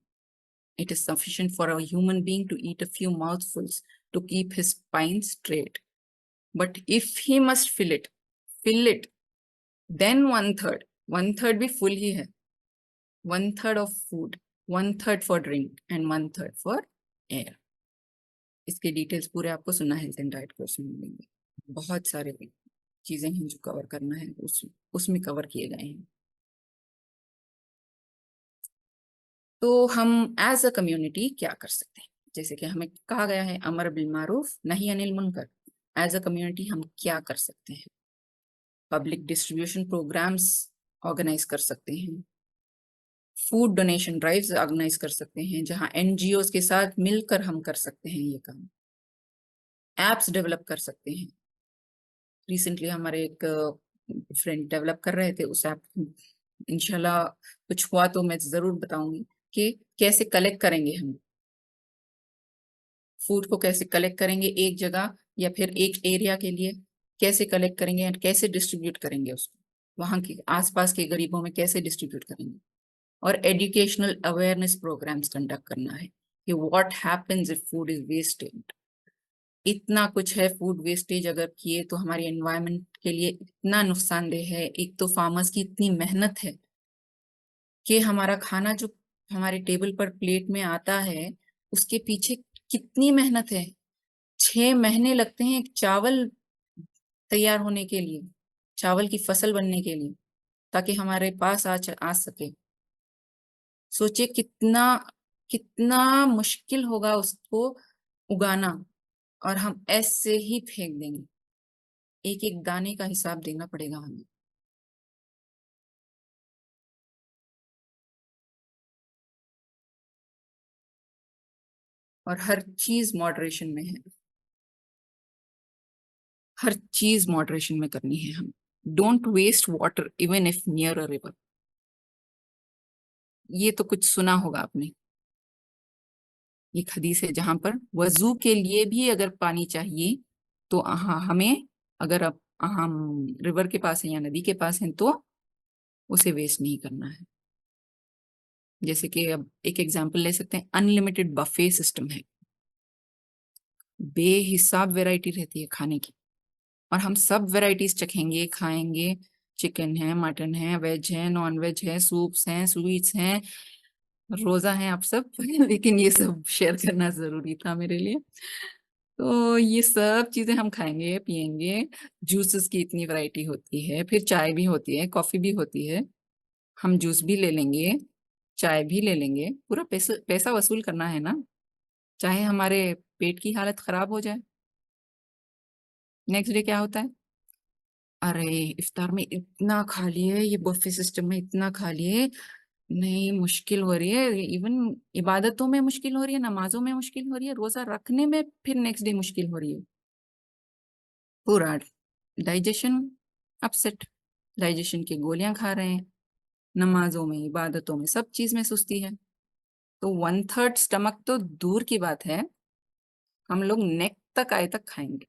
It is sufficient for a human being to eat a few mouthfuls to keep his spine straight, but if he must fill it, then one third भी full ही है, one third of food, one third for drink and one third for air. इसके details पूरे आपको सुना health and diet course में मिलेंगे। बहुत सारे चीजें हैं जो कवर करना है, उसमें कवर किए गए हैं। तो हम एज अ कम्युनिटी क्या कर सकते हैं? जैसे कि हमें कहा गया है अमर बिल मारूफ नहीं अनिल मुनकर। एज अ कम्युनिटी हम क्या कर सकते हैं? पब्लिक डिस्ट्रीब्यूशन प्रोग्राम्स ऑर्गेनाइज कर सकते हैं, फूड डोनेशन ड्राइव्स ऑर्गेनाइज कर सकते हैं, जहां NGOs के साथ मिलकर हम कर सकते हैं ये काम। एप्स डेवलप कर सकते हैं। रिसेंटली हमारे एक फ्रेंड डेवलप कर रहे थे उस ऐप, इंशाल्लाह कुछ हुआ तो मैं जरूर बताऊंगी कि कैसे कलेक्ट करेंगे हम फूड को, कैसे कलेक्ट करेंगे एक जगह या फिर एक एरिया के लिए, कैसे कलेक्ट करेंगे और कैसे डिस्ट्रीब्यूट करेंगे उसको, वहां के आसपास के गरीबों में कैसे डिस्ट्रीब्यूट करेंगे। और एजुकेशनल अवेयरनेस प्रोग्राम्स कंडक्ट करना है कि what happens if food is wasted. इतना कुछ है, फूड वेस्टेज अगर किए तो हमारी एनवायरनमेंट के लिए इतना नुकसानदेह है। एक तो फार्मर्स की इतनी मेहनत है कि हमारा खाना जो हमारे टेबल पर प्लेट में आता है, उसके पीछे कितनी मेहनत है। 6 महीने लगते हैं एक चावल तैयार होने के लिए, चावल की फसल बनने के लिए, ताकि हमारे पास आ सके। सोचिए कितना कितना मुश्किल होगा उसको उगाना, और हम ऐसे ही फेंक देंगे। एक एक दाने का हिसाब देना पड़ेगा हमें। और हर चीज मॉडरेशन में है, हर चीज मॉडरेशन में करनी है हम। Don't waste water even if near a river. ये तो कुछ सुना होगा आपने, एक हदीस है जहां पर वजू के लिए भी अगर पानी चाहिए तो हमें, अगर अब हम रिवर के पास हैं या नदी के पास हैं तो उसे वेस्ट नहीं करना है। जैसे कि अब एक एग्जांपल ले सकते हैं, अनलिमिटेड बफे सिस्टम है, बेहिसाब वैरायटी रहती है खाने की, और हम सब वैरायटीज चखेंगे खाएंगे। चिकन है, मटन है, वेज है, नॉन वेज है, सूप्स हैं, स्वीट्स हैं, रोजा है, आप सब लेकिन ये सब शेयर करना जरूरी था मेरे लिए। तो ये सब चीजें हम खाएंगे पिएंगे। जूसेस की इतनी वैरायटी होती है, फिर चाय भी होती है, कॉफी भी होती है। हम जूस भी ले लेंगे, चाय भी ले लेंगे, पूरा पैसा पैसा वसूल करना है ना, चाहे हमारे पेट की हालत खराब हो जाए। नेक्स्ट डे क्या होता है, अरे इफ्तार में इतना खा लिए, ये बफे सिस्टम में इतना खा लिए, नहीं मुश्किल हो रही है। इवन इबादतों में मुश्किल हो रही है, नमाजों में मुश्किल हो रही है, रोजा रखने में फिर नेक्स्ट डे मुश्किल हो रही है। पूरा डाइजेशन अपसेट, डाइजेशन की गोलियां खा रहे हैं, नमाजों में इबादतों में सब चीज में सुस्ती है। तो वन थर्ड स्टमक तो दूर की बात है, हम लोग नेक तक आए तक खाएंगे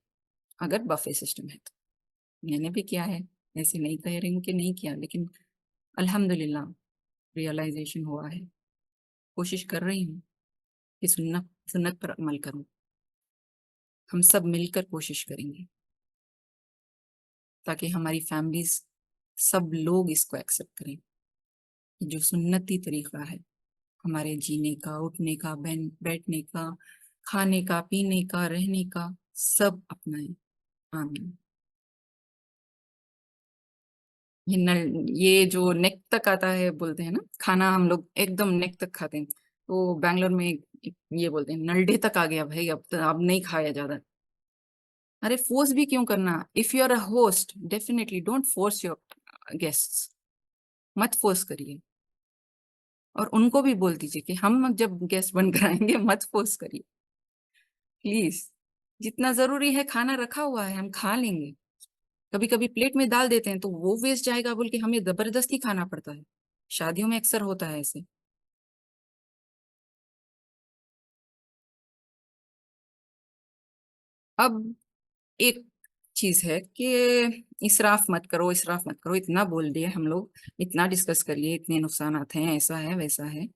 अगर बफे सिस्टम है तो। मैंने भी किया है, ऐसे नहीं कह रही हूँ कि नहीं किया, लेकिन अल्हम्दुलिल्लाह रियलाइजेशन हुआ है। कोशिश कर रही हूँ कि सुन्नत सुन्नत पर अमल करूं। हम सब मिलकर कोशिश करेंगे ताकि हमारी फैमिलीज, सब लोग इसको एक्सेप्ट करें कि जो सुन्नती तरीका है हमारे जीने का, उठने का, बैठने का, खाने का, पीने का, रहने का, सब अपनाएं। आमीन। ये जो नेक तक आता है बोलते हैं ना, खाना हम लोग एकदम नेक तक खाते हैं, तो बैंगलोर में ये बोलते हैं नलडे तक आ गया भाई, अब तो अब नहीं खाया जाता। अरे फोर्स भी क्यों करना? If you are a host, definitely don't force your guests. मत फोर्स करिए। और उनको भी बोल दीजिए कि हम जब गेस्ट बनकर आएंगे मत फोर्स करिए प्लीज। जितना जरूरी है खाना रखा हुआ है, हम खा लेंगे। कभी कभी प्लेट में डाल देते हैं तो वो वेस्ट जाएगा बोल के हमें जबरदस्ती खाना पड़ता है। शादियों में अक्सर होता है ऐसे। अब एक चीज है कि इसराफ मत करो, इसराफ मत करो, इतना बोल दिए हम लोग, इतना डिस्कस कर लिए, इतने नुकसानात हैं, ऐसा है वैसा है।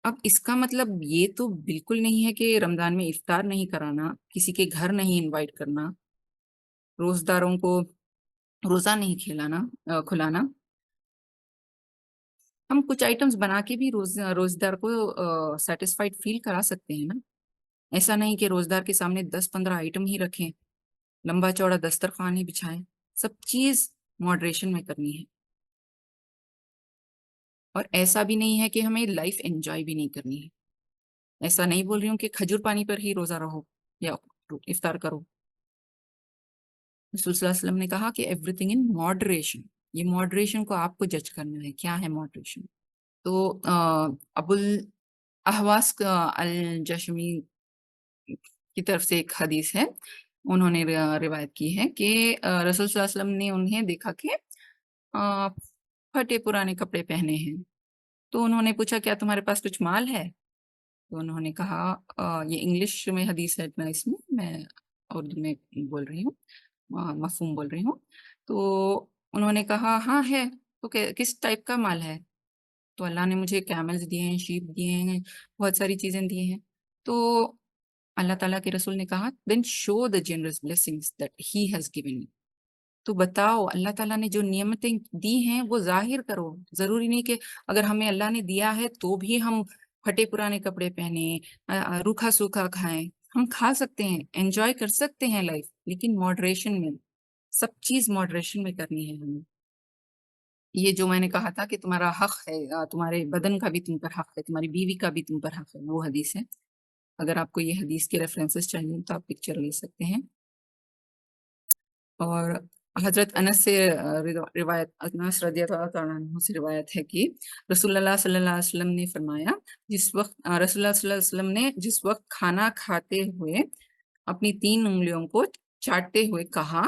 अब इसका मतलब ये तो बिल्कुल नहीं है कि रमजान में इफ्तार नहीं कराना, किसी के घर नहीं इनवाइट करना, रोजदारों को रोजा नहीं खिलाना, खुलाना। हम कुछ आइटम्स बना के भी रोजदार को सेटिस्फाइड फील करा सकते हैं ना। ऐसा नहीं कि रोजदार के सामने 10-15 आइटम ही रखें, लंबा चौड़ा दस्तरखान ही बिछाएं। सब चीज मॉडरेशन में करनी है। और ऐसा भी नहीं है कि हमें लाइफ एंजॉय भी नहीं करनी है। ऐसा नहीं बोल रही हूँ कि खजूर पानी पर ही रोजा रहो या इफ्तार करो। रसूल सल्लल्लाहु अलैहि वसल्लम ने कहा कि एवरीथिंग इन मॉडरेशन। ये मॉडरेशन को आपको जज करना है, क्या है मॉडरेशन। तो अबुल अहवास अल जशमी की तरफ से एक हदीस है। उन्होंने रिवायत की है कि रसूल सल्लल्लाहु अलैहि वसल्लम ने उन्हें देखा कि अ, फटे पुराने कपड़े पहने हैं। तो उन्होंने पूछा, क्या तुम्हारे पास कुछ माल है? तो उन्होंने कहा, ये इंग्लिश में हदीस है ना, इसमें मैं उर्दू में बोल रही हूँ, मफहूम बोल रही हूँ। तो उन्होंने कहा, हाँ है। तो किस टाइप का माल है? तो अल्लाह ने मुझे कैमल्स दिए हैं, शीप दिए हैं, बहुत सारी चीजें दी हैं। तो अल्लाह ताला के रसूल ने कहा, then show the generous blessings that he has given. तो बताओ, अल्लाह ताला ने जो नियमतें दी हैं वो जाहिर करो। जरूरी नहीं कि अगर हमें अल्लाह ने दिया है तो भी हम फटे पुराने कपड़े पहने, रूखा सूखा खाएं। हम खा सकते हैं, एंजॉय कर सकते हैं लाइफ, लेकिन मॉडरेशन में। सब चीज मॉडरेशन में करनी है हमें। ये जो मैंने कहा था कि तुम्हारा हक है, तुम्हारे बदन का भी तुम पर हक है, तुम्हारी बीवी का भी तुम पर हक है, वो हदीस है। अगर आपको ये हदीस के रेफरेंसेस चाहिए तो आप पिक्चर ले सकते हैं। और हजरत अनस से रिवायत, अनस रज़ी अल्लाह तआला अन्हु से रिवायत है कि रसूलुल्लाह सल्लल्लाहु अलैहि वसल्लम ने फरमाया, रसूलुल्लाह सल्लल्लाहु अलैहि वसल्लम ने जिस वक्त खाना खाते हुए अपनी 3 उंगलियों को चाटते हुए कहा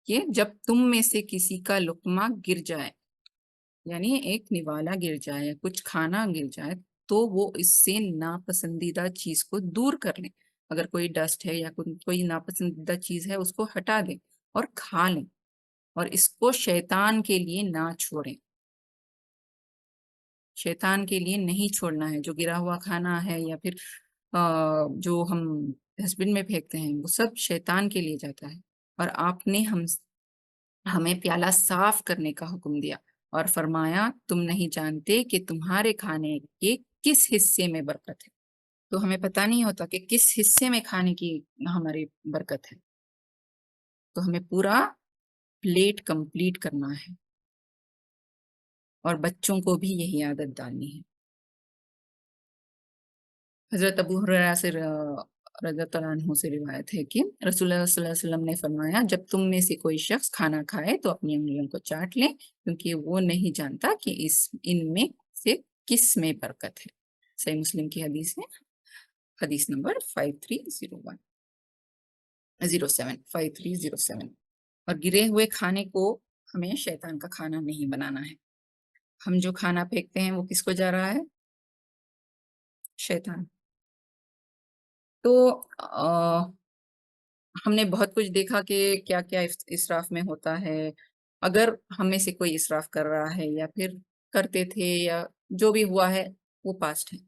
कि जब तुम में से किसी का लुक्मा गिर जाए, यानी एक निवाला गिर जाए, कुछ खाना गिर जाए, तो वो इससे नापसंदीदा चीज को दूर कर ले। अगर कोई डस्ट है या कोई नापसंदीदा चीज है, उसको हटा दें और खा लें। और इसको शैतान के लिए ना छोड़ें। शैतान के लिए नहीं छोड़ना है। जो गिरा हुआ खाना है या फिर जो हम डस्टबिन में फेंकते हैं, वो सब शैतान के लिए जाता है। और आपने हमें प्याला साफ करने का हुक्म दिया और फरमाया, तुम नहीं जानते कि तुम्हारे खाने के किस हिस्से में बरकत है। तो हमें पता नहीं होता कि किस हिस्से में खाने की हमारी बरकत है। तो हमें पूरा प्लेट कंप्लीट करना है और बच्चों को भी यही आदत डालनी है। हजरत अबू हुरैरा से रज़ियल्लाहु अन्हु से रिवायत है कि रसूलुल्लाह सल्लल्लाहु अलैहि वसल्लम ने फरमाया, जब तुम में से कोई शख्स खाना खाए तो अपनी उंगलियों को चाट ले, क्योंकि वो नहीं जानता कि इस इनमें से किस में बरकत है। सही मुस्लिम की हदीस है, हदीस नंबर 5307। और गिरे हुए खाने को हमें शैतान का खाना नहीं बनाना है। हम जो खाना फेंकते हैं वो किसको जा रहा है? शैतान। तो हमने बहुत कुछ देखा कि क्या क्या इसराफ में होता है। अगर हमें से कोई इसराफ कर रहा है या फिर करते थे या जो भी हुआ है वो पास्ट है।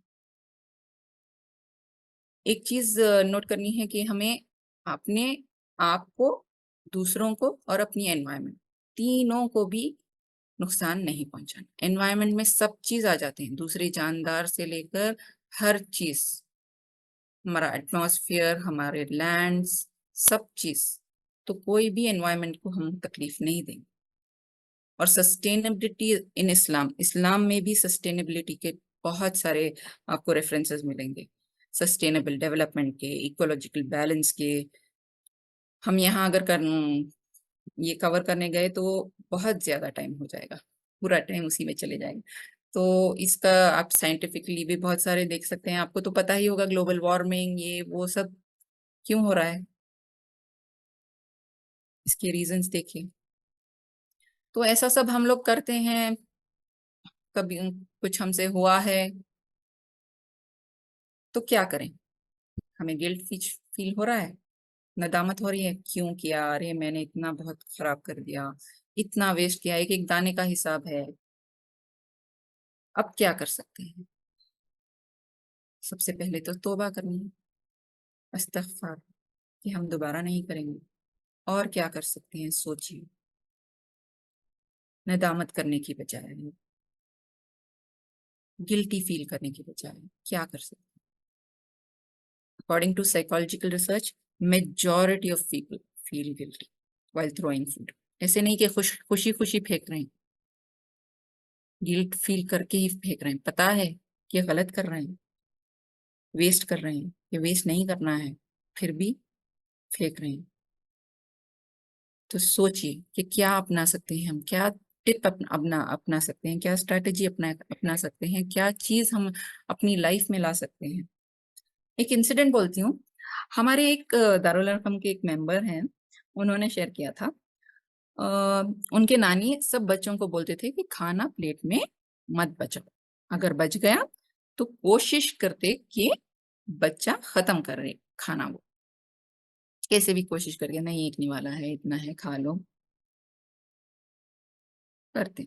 एक चीज नोट करनी है कि हमें अपने आप को, दूसरों को और अपनी एनवायरनमेंट, तीनों को भी नुकसान नहीं पहुंचाना। एनवायरनमेंट में सब चीज आ जाते हैं, दूसरे जानदार से लेकर हर चीज, हमारा एटमॉस्फेयर, हमारे लैंड्स, सब चीज। तो कोई भी एनवायरनमेंट को हम तकलीफ नहीं देंगे। और सस्टेनेबिलिटी इन इस्लाम, इस्लाम में भी सस्टेनेबिलिटी के बहुत सारे आपको रेफरेंसेस मिलेंगे, सस्टेनेबल डेवलपमेंट के, इकोलॉजिकल बैलेंस के। हम यहाँ अगर ये कवर करने गए तो बहुत ज्यादा टाइम हो जाएगा, पूरा टाइम उसी में चले जाएगा। तो इसका आप साइंटिफिकली भी बहुत सारे देख सकते हैं। आपको तो पता ही होगा ग्लोबल वार्मिंग ये वो सब क्यों हो रहा है, इसके रीजंस देखिए। तो ऐसा सब हम लोग करते हैं, कभी कुछ हमसे हुआ है तो क्या करें? हमें गिल्ट फील हो रहा है, नदामत हो रही है, क्यों किया, अरे मैंने इतना बहुत खराब कर दिया, इतना वेस्ट किया, एक एक दाने का हिसाब है। अब क्या कर सकते हैं? सबसे पहले तो तौबा करनी है, इस्तग़फ़ार, कि हम दोबारा नहीं करेंगे। और क्या कर सकते हैं सोचिए, नदामत करने की बजाय, गिल्टी फील करने की बजाय क्या कर सकते हैं? According to psychological research, majority of people feel guilty while throwing food। ऐसे नहीं कि खुशी खुशी फेंक रहे हैं, गिल्ट फील करके ही फेंक रहे हैं, पता है कि गलत कर रहे हैं, वेस्ट कर रहे हैं, ये वेस्ट नहीं करना है, फिर भी फेंक रहे हैं। तो सोचिए कि क्या अपना सकते हैं हम, क्या टिप अपना सकते हैं, क्या स्ट्रैटेजी अपना सकते हैं, क्या चीज हम अपनी लाइफ में ला सकते हैं। एक इंसिडेंट बोलती हूँ। हमारे एक दारुल अरकम के एक मेंबर हैं, उन्होंने शेयर किया था। उनके नानी सब बच्चों को बोलते थे कि खाना प्लेट में मत बचाओ, अगर बच गया तो कोशिश करते कि बच्चा खत्म करे खाना, वो कैसे भी कोशिश करके, नहीं एक वाला है, इतना है खा लो, करते।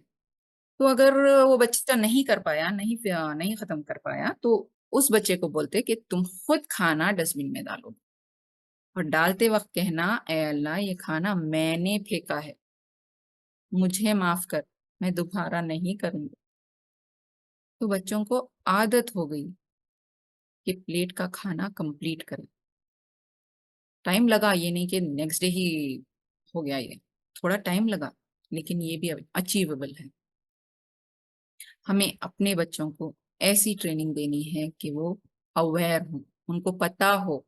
तो अगर वो बच्चा नहीं कर पाया, नहीं खत्म कर पाया, तो उस बच्चे को बोलते कि तुम खुद खाना डस्टबिन में डालो, और डालते वक्त कहना, ए अल्लाह ये खाना मैंने फेंका है, मुझे माफ कर, मैं दोबारा नहीं करूंगा। तो बच्चों को आदत हो गई कि प्लेट का खाना कंप्लीट करें। टाइम लगा, ये नहीं कि नेक्स्ट डे ही हो गया, ये थोड़ा टाइम लगा, लेकिन ये भी अचीवेबल है। हमें अपने बच्चों को ऐसी ट्रेनिंग देनी है कि वो अवेयर हो, उनको पता हो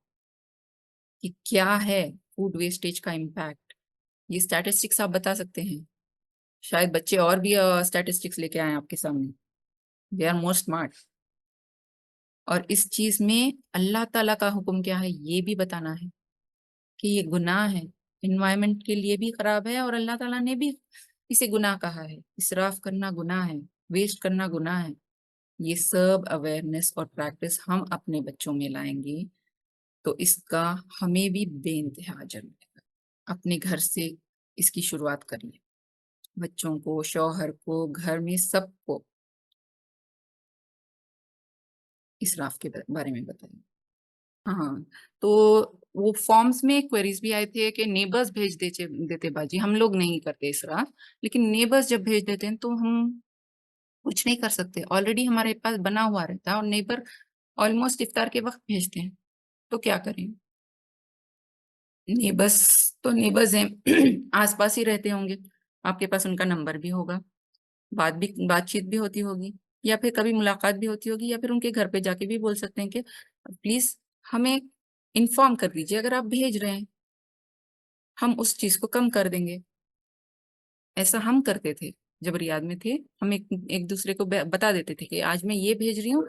कि क्या है फूड वेस्टेज का इम्पैक्ट। ये स्टैटिस्टिक्स आप बता सकते हैं, शायद बच्चे और भी स्टैटिस्टिक्स लेके आए आपके सामने, दे आर मोर स्मार्ट। और इस चीज में अल्लाह ताला का हुक्म क्या है ये भी बताना है, कि ये गुनाह है, इन्वायरमेंट के लिए भी खराब है, और अल्लाह ताला ने भी इसे गुनाह कहा है, इसराफ करना गुनाह है, वेस्ट करना गुनाह है। ये सब अवेयरनेस और प्रैक्टिस हम अपने बच्चों में लाएंगे तो इसका हमें भी बेइंतहा अजर मिलेगा। अपने घर से इसकी शुरुआत करिए, बच्चों को, शौहर को, घर में सबको इसराफ के बारे में बताइए। हाँ, तो वो फॉर्म्स में क्वेरीज भी आए थे कि नेबर्स भेज देते देते बाजी, हम लोग नहीं करते इसराफ, लेकिन नेबर्स जब भेज देते हैं तो हम कुछ नहीं कर सकते, ऑलरेडी हमारे पास बना हुआ रहता है, और नेबर ऑलमोस्ट इफ्तार के वक्त भेजते हैं, तो क्या करें? नेबर्स तो नेबर्स हैं, आसपास ही रहते होंगे, आपके पास उनका नंबर भी होगा, बातचीत भी होती होगी, या फिर कभी मुलाकात भी होती होगी, या फिर उनके घर पे जाके भी बोल सकते हैं कि प्लीज हमें इन्फॉर्म कर दीजिए अगर आप भेज रहे हैं, हम उस चीज को कम कर देंगे। ऐसा हम करते थे जब रियाद में थे, हम एक दूसरे को बता देते थे कि आज मैं ये भेज रही हूँ,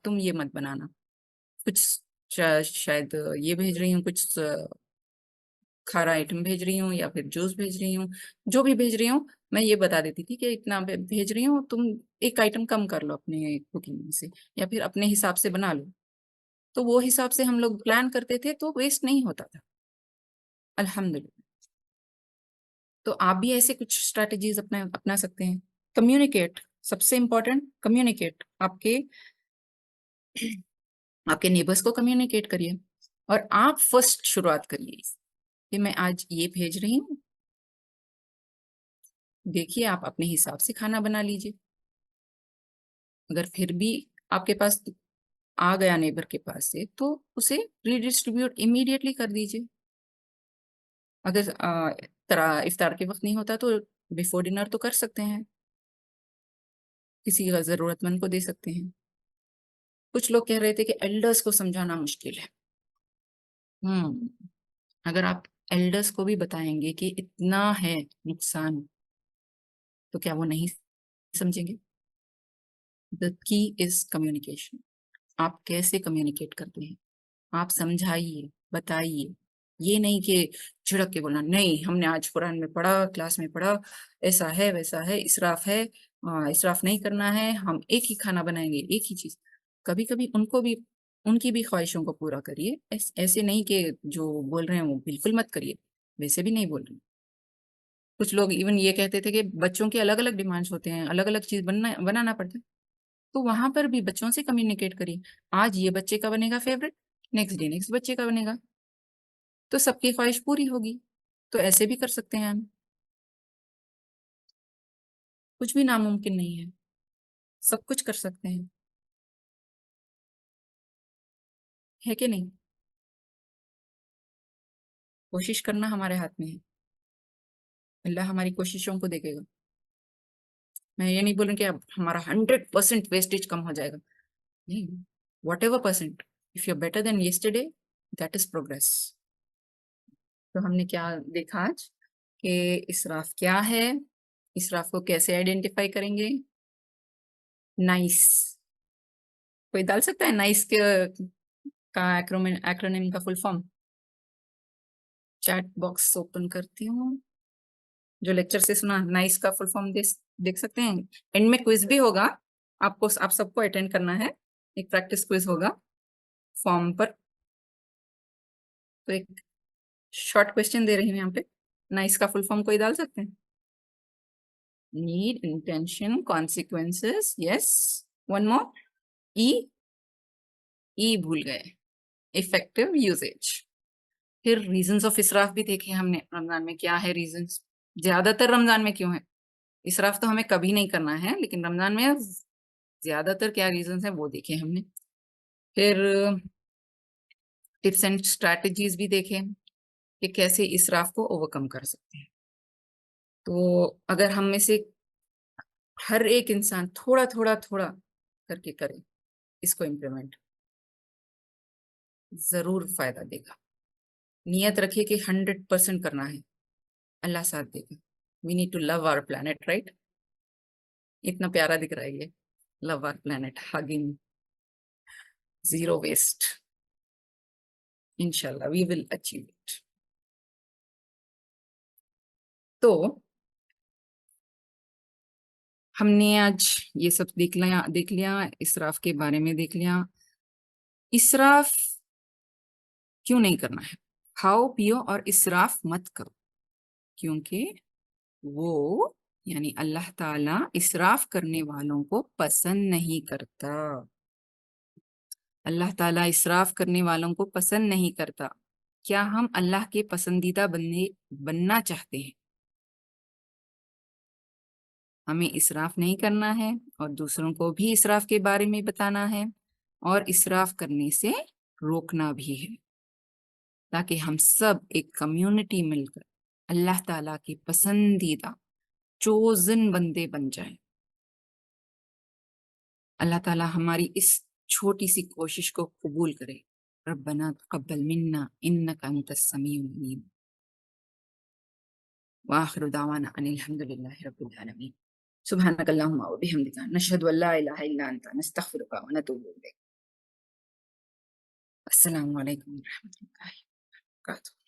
तुम ये मत बनाना, कुछ शायद ये भेज रही हूँ, कुछ खारा आइटम भेज रही हूँ, या फिर जूस भेज रही हूँ, जो भी भेज रही हूँ, मैं ये बता देती थी कि इतना भेज रही हूँ, तुम एक आइटम कम कर लो अपने कुकिंग में से, या फिर अपने हिसाब से बना लो। तो वो हिसाब से हम लोग प्लान करते थे तो वेस्ट नहीं होता था, अल्हम्दुलिल्लाह। तो आप भी ऐसे कुछ स्ट्रैटेजीज अपना सकते हैं। कम्युनिकेट, सबसे इंपॉर्टेंट कम्युनिकेट। आपके नेबर्स को कम्युनिकेट करिए, और आप फर्स्ट शुरुआत करिए कि मैं आज ये भेज रही हूँ, देखिए आप अपने हिसाब से खाना बना लीजिए। अगर फिर भी आपके पास आ गया नेबर के पास से, तो उसे रीडिस्ट्रीब्यूट इमीडिएटली कर दीजिए। अगर इफ्तार के वक्त नहीं होता तो बिफोर डिनर तो कर सकते हैं, किसी का जरूरतमंद को दे सकते हैं। कुछ लोग कह रहे थे कि एल्डर्स को समझाना मुश्किल है। अगर आप एल्डर्स को भी बताएंगे कि इतना है नुकसान, तो क्या वो नहीं समझेंगे? The key is communication. आप कैसे कम्युनिकेट करते हैं, आप समझाइए, बताइए। ये नहीं कि झिड़क के बोलना, नहीं हमने आज कुरान में पढ़ा, क्लास में पढ़ा, ऐसा है वैसा है, इसराफ है, इसराफ नहीं करना है, हम एक ही खाना बनाएंगे, एक ही चीज। कभी कभी उनको भी, उनकी भी ख्वाहिशों को पूरा करिए। ऐसे नहीं कि जो बोल रहे हैं वो बिल्कुल मत करिए, वैसे भी नहीं बोल रहे। कुछ लोग इवन ये कहते थे कि बच्चों के अलग अलग डिमांड्स होते हैं, अलग अलग चीज बनाना पड़ता है। तो वहां पर भी बच्चों से कम्युनिकेट करिए। आज ये बच्चे का बनेगा फेवरेट, नेक्स्ट डे नेक्स्ट बच्चे का बनेगा, तो सबकी ख्वाहिश पूरी होगी। तो ऐसे भी कर सकते हैं हम। कुछ भी नामुमकिन नहीं है, सब कुछ कर सकते हैं, है कि नहीं? कोशिश करना हमारे हाथ में है। अल्लाह हमारी कोशिशों को देखेगा। मैं ये नहीं बोलूँ कि अब हमारा 100% वेस्टेज कम हो जाएगा, नहीं। Whatever percent, if you are better than yesterday, that is progress. तो हमने क्या देखा आज कि इसराफ क्या है, इसराफ को कैसे आइडेंटिफाई करेंगे। नाइस, कोई डाल सकता है नाइस के का एक्रोनिम का full form? Chat box open करती हूँ। जो लेक्चर से सुना, नाइस का फुल फॉर्म देख सकते हैं। एंड में क्विज भी होगा, आपको, आप सबको अटेंड करना है। एक प्रैक्टिस क्विज होगा फॉर्म पर। तो एक शॉर्ट क्वेश्चन दे रही हूँ यहाँ पे, नाइस का फुल फॉर्म कोई डाल सकते हैं? Need, intention, consequences, yes. One more, E, E भूल गए, इफेक्टिव यूजेज। फिर रीजंस ऑफ इसराफ भी देखे हमने, रमजान में क्या है रीजंस, ज्यादातर रमजान में क्यों है। इसराफ तो हमें कभी नहीं करना है, लेकिन रमजान में ज्यादातर क्या रीजंस है वो देखे हमने। फिर टिप्स एंड स्ट्रैटेजीज भी देखे कि कैसे इसराफ को ओवरकम कर सकते हैं। तो अगर हम में से हर एक इंसान थोड़ा थोड़ा थोड़ा करके करे इसको इम्प्लीमेंट, जरूर फायदा देगा। नियत रखिए कि 100% करना है, अल्लाह साथ देगा। We need to love our planet, right? इतना प्यारा दिख रहा है ये, love our planet, hugging, zero waste. इंशाल्लाह वी विल अचीव इट। तो हमने आज ये सब देख लिया, इसराफ के बारे में देख लिया। इसराफ क्यों नहीं करना है? खाओ पियो और इसराफ मत करो, क्योंकि वो, यानी अल्लाह ताला इसराफ करने वालों को पसंद नहीं करता। अल्लाह ताला इसराफ करने वालों को पसंद नहीं करता। क्या हम अल्लाह के पसंदीदा बनना चाहते हैं? हमें इसराफ नहीं करना है, और दूसरों को भी इसराफ के बारे में बताना है, और इसराफ करने से रोकना भी है, ताकि हम सब एक कम्युनिटी मिलकर अल्लाह ताला के पसंदीदा चोजन बंदे बन जाएं। अल्लाह ताला हमारी इस छोटी सी कोशिश को कबूल करे। रब्बना तक़ब्बल मिन्ना इन्नका अंतस समीउल अलीम। व आखिरु दावाना अनिल हम्दुलिल्लाहि रब्बिल आलमीन। सुब्हानकल्लाहुम्मा व बिहम्दिका नशहदु अल्ला इलाहा इल्ला अंता नस्तगफिरुका व नतूबु इलैक। अस्सलामु अलैकुम व रहमतुल्लाहि व बरकातुहू।